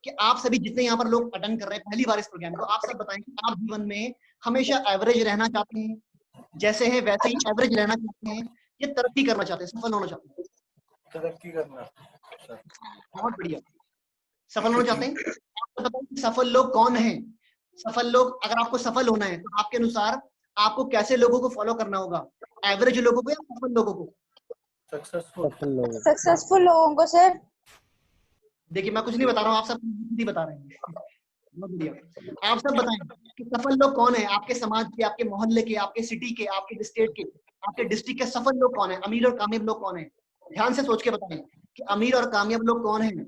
कि आप सभी जितने यहाँ पर लोग अटेंड कर रहे हैं पहली बार इस प्रोग्राम को, आप सब बताएं कि आप जीवन में हमेशा एवरेज रहना चाहते हैं, जैसे हैं वैसे ही एवरेज रहना चाहते हैं, ये तरक्की करना चाहते हैं, सफल होना चाहते हैं? तरक्की करना। बहुत बढ़िया। सफल होना चाहते हैं? आपको बताओ कि सफल लोग कौन हैं? सफल लोग, अगर आपको सफल होना है तो आपके अनुसार आपको कैसे लोगों को फॉलो करना होगा? एवरेज लोगों को या सफल लोगों को? सक्सेसफुल लोगों को सर। देखिए मैं कुछ नहीं बता रहा हूँ, आप सब हिंदी बता रहे हैं। बहुत बढ़िया। आप सब बताएं कि सफल लोग कौन है आपके समाज के, आपके मोहल्ले के, आपके सिटी के, आपके स्टेट के, आपके डिस्ट्रिक्ट के सफल लोग कौन है? अमीर और कामयाब लोग कौन है? ध्यान से सोच के बताएं कि अमीर और कामयाब लोग कौन हैं।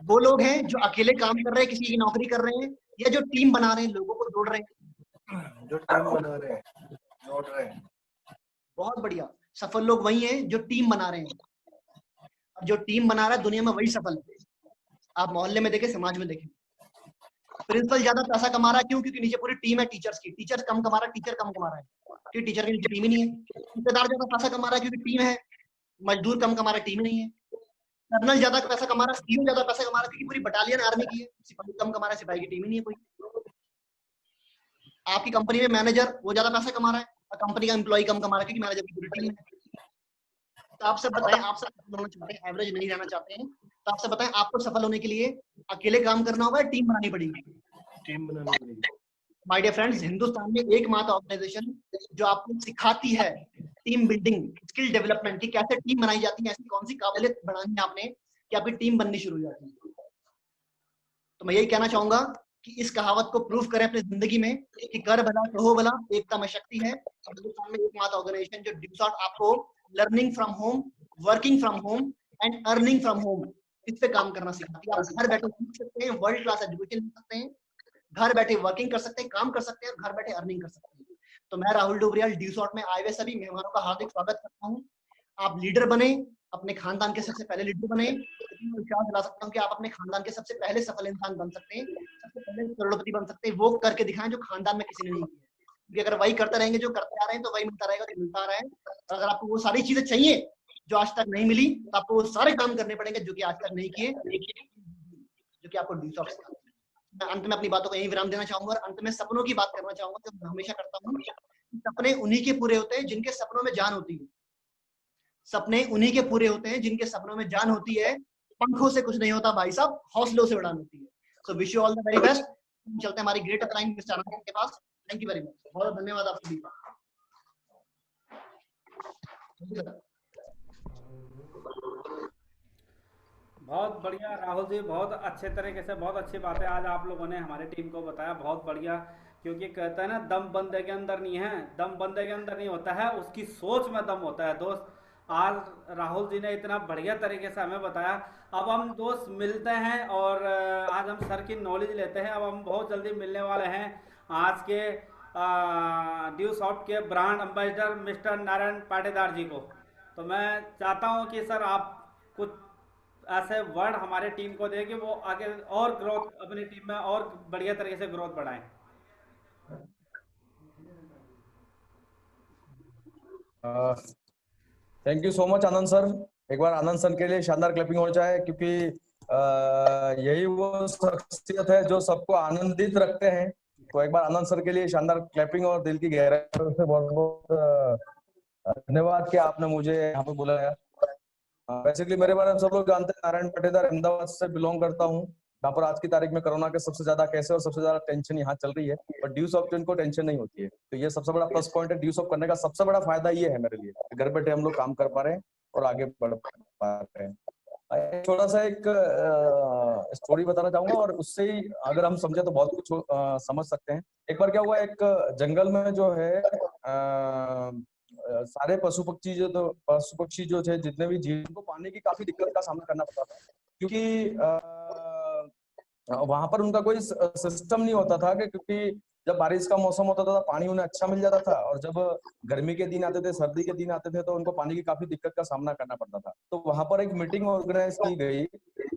वो लोग हैं जो अकेले काम कर रहे हैं, किसी की नौकरी कर रहे हैं, या जो टीम बना रहे हैं, लोगों को जोड़ रहे हैं? जो टीम बना रहे हैं, जोड़ रहे हैं। बहुत बढ़िया। सफल लोग वही हैं जो टीम बना रहे हैं, और जो टीम बना रहा है दुनिया में वही सफल है। आप मोहल्ले में देखें, समाज में देखें, प्रिंसिपल ज्यादा पैसा कमा रहा है, क्यों? क्योंकि नीचे पूरी टीम है टीचर्स की। टीचर्स कम कमा रहा है, टीचर कम कमा रहा है, क्योंकि टीचर के नीचे टीम ही नहीं है। ठेकेदार ज्यादा पैसा कमा रहा है क्योंकि टीम है, मजदूर कम कमा रहा है, टीम नहीं है। कर्नल ज्यादा पैसा कमा रहा है, सीओ ज्यादा पैसा कमा रहा है क्योंकि पूरी बटालियन आर्मी की है। सिपाही कम कमा रहा है, सिपाही की टीम ही नहीं है कोई। आपकी कंपनी में मैनेजर वो ज्यादा पैसा कमा रहा है और कंपनी का एम्प्लॉय कम कमा रहा है क्योंकि मैनेजर की पूरी टीम है। तो आप सब बताएं, आप सब सफल होना चाहते हैं, एवरेज नहीं रहना चाहते हैं, तो आप सब बताएं आपको सफल होने के लिए अकेले काम करना होगा या टीम बनानी पड़ेगी? टीम बनानी पड़ेगी। माय डियर फ्रेंड्स, हिंदुस्तान में एकमात्र ऑर्गेनाइजेशन जो आपको सिखाती है टीम बिल्डिंग, स्किल डेवलपमेंट की कैसे टीम बनाई जाती है, ऐसी कौन सी काबिलियत बढ़ानी है आपने कि आपकी टीम बननी शुरू हो जाती है। तो मैं यही कहना चाहूंगा कि इस कहावत को प्रूव करें अपनी जिंदगी में कि कर भला कहो भला, एकता में शक्ति है। हिंदुस्तान में एकमात्र ऑर्गेनाइजेशन जो ड्यूसॉफ्ट आपको learning from home, working from home and earning from home, इस पे काम करना सिखाती है। आप घर बैठे सीख सकते हैं, वर्ल्ड क्लास एजुकेशन ले सकते हैं, घर बैठे वर्किंग कर सकते हैं, काम कर सकते हैं, घर बैठे अर्निंग कर सकते हैं। तो मैं राहुल डोबरियाल ड्यूसॉफ्ट में आए हुए सभी मेहमानों का हार्दिक स्वागत करता हूँ। आप लीडर बने, अपने खानदान के सबसे पहले लीडर बने। विश्वास दिला सकता हूँ कि आप अपने खानदान के सबसे पहले सफल इंसान बन सकते हैं, सबसे पहले करोड़पति बन सकते हैं। वो करके दिखाएं जो खानदान में किसी ने नहीं किया। क्योंकि अगर वही करते रहेंगे जो करते आ रहे हैं तो वही मिलता रहेगा जो मिलता आ रहा है। और अगर आपको वो सारी चीजें चाहिए जो आज तक नहीं मिली, तो आपको वो सारे काम करने पड़ेंगे जो कि आज तक नहीं किए, जो कि आपको ड्यूसॉफ्ट सिखाते हैं। मैं अंत में अपनी बातों को यही विराम देना चाहूंगा और अंत में सपनों की बात करना चाहूंगा। तो मैं हमेशा करता हूँ, सपने उन्हीं के पूरे होते हैं जिनके सपनों में जान होती है। सपने उन्हीं के पूरे होते हैं जिनके सपनों में जान होती है। पंखों से कुछ नहीं होता भाई साहब, हौसलों से उड़ान होती है। सो wish you all the very best. चलते हैं हमारी ग्रेट अपलाइन मिस्टर आनंद के पास। थैंक यू वेरी मच, बहुत धन्यवाद आप सभी का। बहुत बढ़िया राहुल जी, बहुत अच्छे तरीके से, बहुत अच्छी बातें आज आप लोगों ने हमारी टीम को बताया। बहुत बढ़िया, क्योंकि कहता है ना, दम बंदे के अंदर नहीं है, दम बंदे के अंदर नहीं होता है, उसकी सोच में दम होता है। दोस्त, आज राहुल जी ने इतना बढ़िया तरीके से हमें बताया। अब हम दोस्त मिलते हैं और आज हम सर की नॉलेज लेते हैं। अब हम बहुत जल्दी मिलने वाले हैं आज के ड्यूसॉफ्ट के brand ambassador mister Narayan Patidar ji को। तो मैं चाहता हूं कि सर आप कुछ ऐसे वर्ड हमारे टीम को दें कि वो आगे और ग्रोथ, अपनी टीम में और बढ़िया तरीके से ग्रोथ बढ़ाएं। Thank you so much Anand sir. एक बार आनंद सर के लिए शानदार क्लैपिंग होना चाहिए, क्योंकि यही वो शख्सियत है जो सबको आनंदित रखते हैं। तो एक बार आनंद सर के लिए शानदार क्लैपिंग और दिल की गहराई से बहुत बहुत धन्यवाद कि आपने मुझे यहाँ पे बुलाया। बेसिकली मेरे बारे में सब लोग जानते हैं, नारायण पाटीदार अहमदाबाद से बिलोंग करता हूँ, यहाँ पर आज की तारीख में कोरोना के सबसे ज्यादा केस और सबसे ज्यादा टेंशन यहाँ चल रही है, पर ड्यूसॉफ्ट इनको टेंशन नहीं होती है। तो ये सबसे बड़ा प्लस पॉइंट है। ड्यूसॉफ्ट करने का सबसे बड़ा फायदा ये है मेरे लिए, घर बैठे हम लोग काम कर पा रहे हैं और आगे बढ़ पा रहे हैं। थोड़ा सा एक स्टोरी बताना चाहूंगा और उससे ही अगर हम समझे तो बहुत कुछ समझ सकते हैं। एक बार क्या हुआ, एक जंगल में जो है सारे पशु पक्षी जो थे, जितने भी जीव, को पानी की काफी दिक्कत का सामना करना पड़ता था, क्योंकि वहां पर उनका कोई सिस्टम नहीं होता था कि, क्योंकि जब बारिश का मौसम होता था पानी उन्हें अच्छा मिल जाता था, और जब गर्मी के दिन आते थे, सर्दी के दिन आते थे, तो उनको पानी की काफी दिक्कत का सामना करना पड़ता था। तो वहां पर एक मीटिंग ऑर्गेनाइज की गई,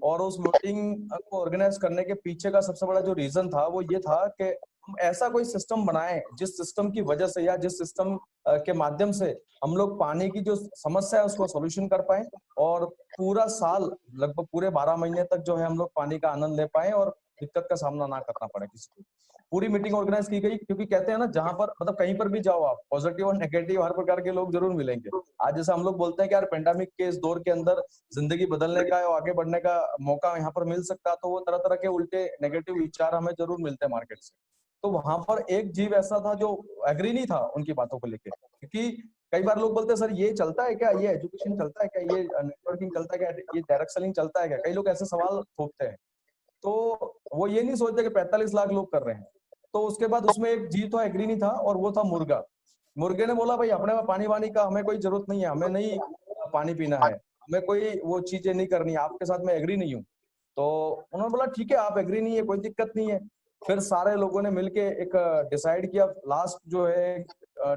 और उस मीटिंग को ऑर्गेनाइज करने के पीछे का सबसे बड़ा जो रीजन था वो ये था कि हम ऐसा कोई सिस्टम बनाएं जिस सिस्टम की वजह से या जिस सिस्टम के माध्यम से हम लोग पानी की जो समस्या है उसको सोल्यूशन कर पाए, और पूरा साल लगभग पूरे 12 महीने तक जो है हम लोग पानी का आनंद ले पाए, और दिक्कत का सामना ना करना पड़े किसी को। पूरी मीटिंग ऑर्गेनाइज की गई, क्योंकि कहते हैं ना, जहां पर मतलब कहीं पर भी जाओ आप, पॉजिटिव और नेगेटिव हर प्रकार के लोग जरूर मिलेंगे। आज जैसे हम लोग बोलते हैं कि यार पेंडेमिक के इस दौर के अंदर जिंदगी बदलने का और आगे बढ़ने का मौका यहाँ पर मिल सकता, तो वो तरह तरह के उल्टे नेगेटिव विचार हमें जरूर मिलते हैं मार्केट से। तो वहां पर एक जीव ऐसा था जो एग्री नहीं था उनकी बातों को लेके, क्योंकि कई बार लोग बोलते हैं सर ये चलता है क्या, ये एजुकेशन चलता है क्या, ये नेटवर्किंग चलता है क्या, ये डायरेक्ट सेलिंग चलता है क्या, कई लोग ऐसे सवाल ठोकते हैं। तो वो ये नहीं सोचते कि 45 लाख लोग कर रहे हैं। तो उसके बाद उसमें एक जीव था एग्री नहीं था, और वो था मुर्गा। मुर्गे ने बोला भाई अपने में पानी वानी का हमें कोई जरूरत नहीं है, हमें नहीं पानी पीना है, हमें कोई वो चीजें नहीं करनी, आपके साथ मैं एग्री नहीं हूँ। तो उन्होंने बोला ठीक है आप एग्री नहीं है, कोई दिक्कत नहीं है। फिर सारे लोगों ने मिलके एक डिसाइड किया, लास्ट जो है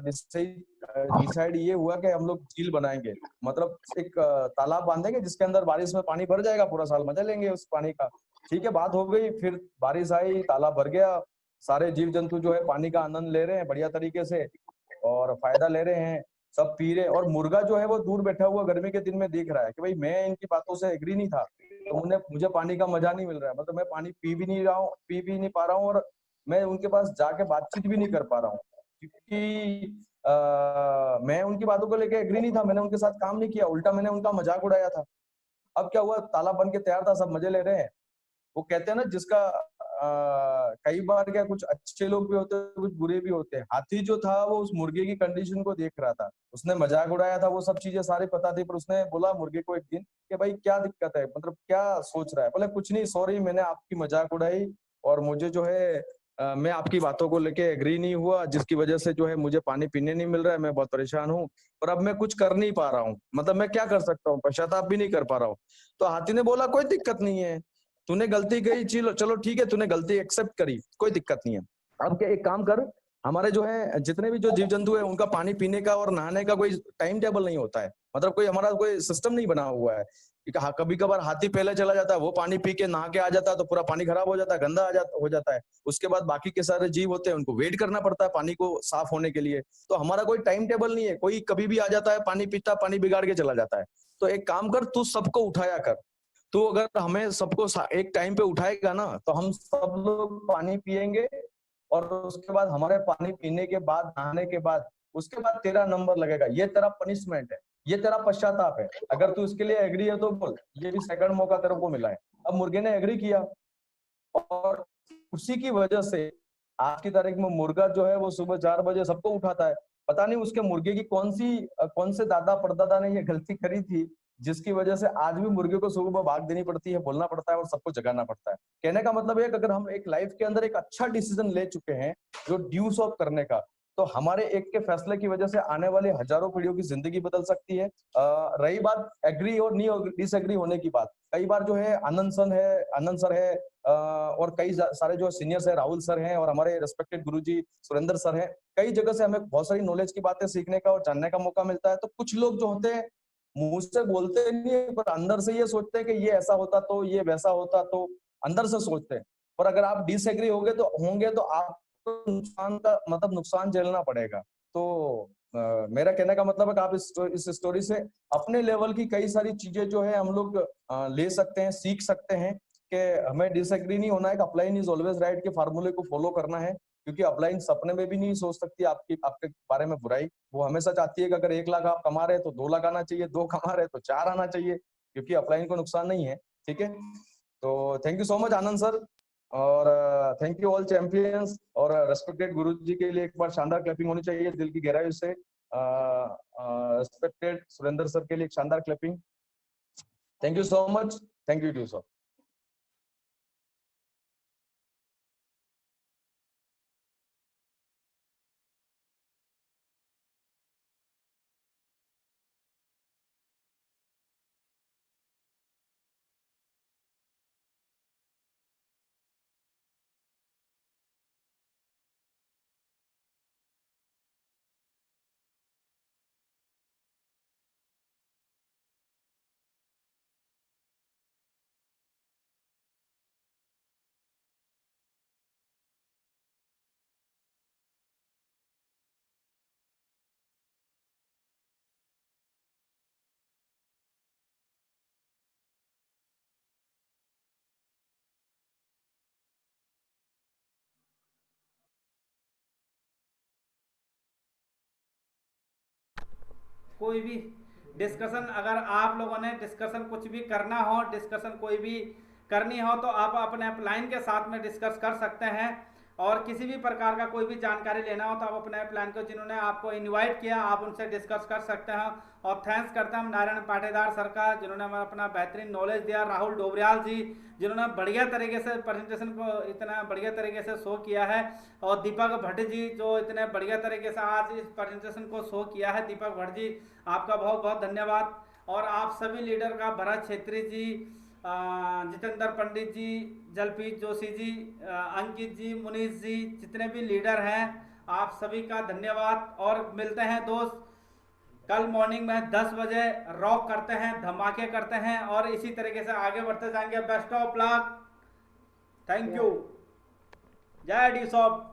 डिसाइड ये हुआ कि हम लोग झील बनाएंगे, मतलब एक तालाब बांधेंगे जिसके अंदर बारिश में पानी भर जाएगा, पूरा साल मजा लेंगे उस पानी का। ठीक है, बात हो गई, फिर बारिश आई, तालाब भर गया, सारे जीव जंतु जो है पानी का आनंद ले रहे हैं बढ़िया तरीके से और फायदा ले रहे हैं, सब पी रहे। और मुर्गा जो है वो दूर बैठा हुआ गर्मी के दिन में देख रहा है कि भाई मैं इनकी बातों से एग्री नहीं था, तो उन्हें मुझे पानी का मजा नहीं मिल रहा है, मतलब मैं पानी पी भी नहीं रहा हूँ, पी भी नहीं पा रहा हूँ, और मैं उनके पास जाके बातचीत भी नहीं कर पा रहा हूँ, क्योंकि मैं उनकी बातों को लेकर एग्री नहीं था, मैंने उनके साथ काम नहीं किया, उल्टा मैंने उनका मजाक उड़ाया था। अब क्या हुआ, तालाब बन के तैयार था, सब मजे ले रहे हैं। वो कहते हैं ना, जिसका कई बार क्या कुछ अच्छे लोग भी होते हैं, कुछ बुरे भी होते हैं। हाथी जो था वो उस मुर्गे की कंडीशन को देख रहा था, उसने मजाक उड़ाया था, वो सब चीजें सारी पता थी, पर उसने बोला मुर्गे को एक दिन कि भाई क्या दिक्कत है, मतलब क्या सोच रहा है। बोले कुछ नहीं, सॉरी मैंने आपकी मजाक उड़ाई और मुझे जो है मैं आपकी बातों को लेके एग्री नहीं हुआ, जिसकी वजह से जो है मुझे पानी पीने नहीं मिल रहा है, मैं बहुत परेशान हूँ, पर अब मैं कुछ कर नहीं पा रहा हूँ, मतलब मैं क्या कर सकता हूँ, पश्चाताप भी नहीं कर पा रहा हूँ। तो हाथी ने बोला कोई दिक्कत नहीं है, तूने गलती करी, चलो चलो ठीक है, तूने गलती एक्सेप्ट करी, कोई दिक्कत नहीं है। अब क्या, एक काम कर, हमारे जो है जितने भी जो जीव जंतु है उनका पानी पीने का और नहाने का कोई टाइम टेबल नहीं होता है, मतलब कोई हमारा कोई सिस्टम नहीं बना हुआ है। कभी कभार हाथी पहले चला जाता है, वो पानी पी के नहा के आ जाता है, तो पूरा पानी खराब हो जाता है, गंदा हो जाता है। उसके बाद बाकी के सारे जीव होते हैं, उनको वेट करना पड़ता है पानी को साफ होने के लिए। तो हमारा कोई टाइम टेबल नहीं है, कोई कभी भी आ जाता है, पानी पीता, पानी बिगाड़ के चला जाता है। तो एक काम कर, तू सबको उठाया कर, तो अगर हमें सबको एक टाइम पे उठाएगा ना, तो हम सब लोग पानी पिएंगे, और उसके बाद हमारे पानी पीने के बाद, नहाने के बाद, उसके बाद तेरा नंबर लगेगा, ये तेरा पनिशमेंट है, ये तेरा पश्चाताप है। अगर तू इसके लिए एग्री है तो बोल, ये भी सेकंड मौका तेरे को मिला है। अब मुर्गे ने एग्री किया, और उसी की वजह से आज की तारीख में मुर्गा जो है वो सुबह 4 बजे सबको उठाता है। पता नहीं उसके मुर्गे की कौन से दादा परदादा ने ये गलती करी थी, जिसकी वजह से आज भी मुर्गे को सुबह भाग देनी पड़ती है, बोलना पड़ता है और सबको जगाना पड़ता है। कहने का मतलब है कि अगर हम एक लाइफ के अंदर एक अच्छा डिसीजन ले चुके हैं जो ड्यू सॉल्व करने का, तो हमारे एक के फैसले की वजह से आने वाली हजारों पीढ़ियों की जिंदगी बदल सकती है। रही बात एग्री और नहीं डिसएग्री होने की बात, कई बार जो है आनंद सर है, और कई सारे जो सीनियर्स है, राहुल सर हैं, और हमारे रेस्पेक्टेड गुरुजी सुरेंद्र सर हैं, कई जगह से हमें बहुत सारी नॉलेज की बातें सीखने का और जानने का मौका मिलता है। तो कुछ लोग जो होते हैं मुंह से बोलते नहीं है, पर अंदर से ये सोचते हैं कि ये ऐसा होता तो, ये वैसा होता तो, अंदर से सोचते हैं। और अगर आप डिसएग्री होंगे तो आपको नुकसान का मतलब नुकसान झेलना पड़ेगा। तो मेरा कहने का मतलब है कि आप इस स्टोरी से अपने लेवल की कई सारी चीजें जो है हम लोग ले सकते हैं, सीख सकते हैं कि हमें डिसएग्री नहीं होना है, अपलाइन इज ऑलवेज राइट के फार्मूले को फॉलो करना है, क्योंकि अपलाइन सपने में भी नहीं सोच सकती आपके बारे में बुराई। वो हमेशा चाहती है कि अगर 1 लाख आप कमा रहे हैं तो 2 लाख आना चाहिए, 2 कमा रहे हैं तो 4 आना चाहिए, क्योंकि अपलाइन को नुकसान नहीं है। ठीक है, तो thank you so much Anand sir, और थैंक यू ऑल चैंपियंस, और रेस्पेक्टेड गुरु जी के लिए एक बार शानदार क्लैपिंग होनी चाहिए दिल की गहराई से। रेस्पेक्टेड सुरेंद्र सर के लिए एक शानदार clapping. Thank you so much, thank you too sir. कोई भी डिस्कशन, अगर आप लोगों ने डिस्कशन कुछ भी करना हो, डिस्कशन कोई भी करनी हो तो आप अपने अपलाइन के साथ में डिस्कस कर सकते हैं। और किसी भी प्रकार का कोई भी जानकारी लेना हो तो आप अपने प्लान को, जिन्होंने आपको इनवाइट किया, आप उनसे डिस्कस कर सकते हैं। और थैंक्स करते हैं हम नारायण पाटीदार सर का, जिन्होंने हमें अपना बेहतरीन नॉलेज दिया, राहुल डोबरियाल जी जिन्होंने बढ़िया तरीके से प्रेजेंटेशन को इतना बढ़िया तरीके से शो किया है, और दीपक भट्ट जी जो इतने बढ़िया तरीके से आज इस प्रेजेंटेशन को शो किया है। दीपक भट्ट जी आपका बहुत बहुत धन्यवाद। और आप सभी लीडर का, भरत छेत्री जी, जितेंद्र पंडित जी, जलप्रीत जोशी जी, अंकित जी, मुनीष जी, जितने भी लीडर हैं आप सभी का धन्यवाद। और मिलते हैं दोस्त कल मॉर्निंग में 10 बजे, रॉक करते हैं, धमाके करते हैं और इसी तरीके से आगे बढ़ते जाएंगे। Best of luck, thank you, जय डी सॉफ्ट।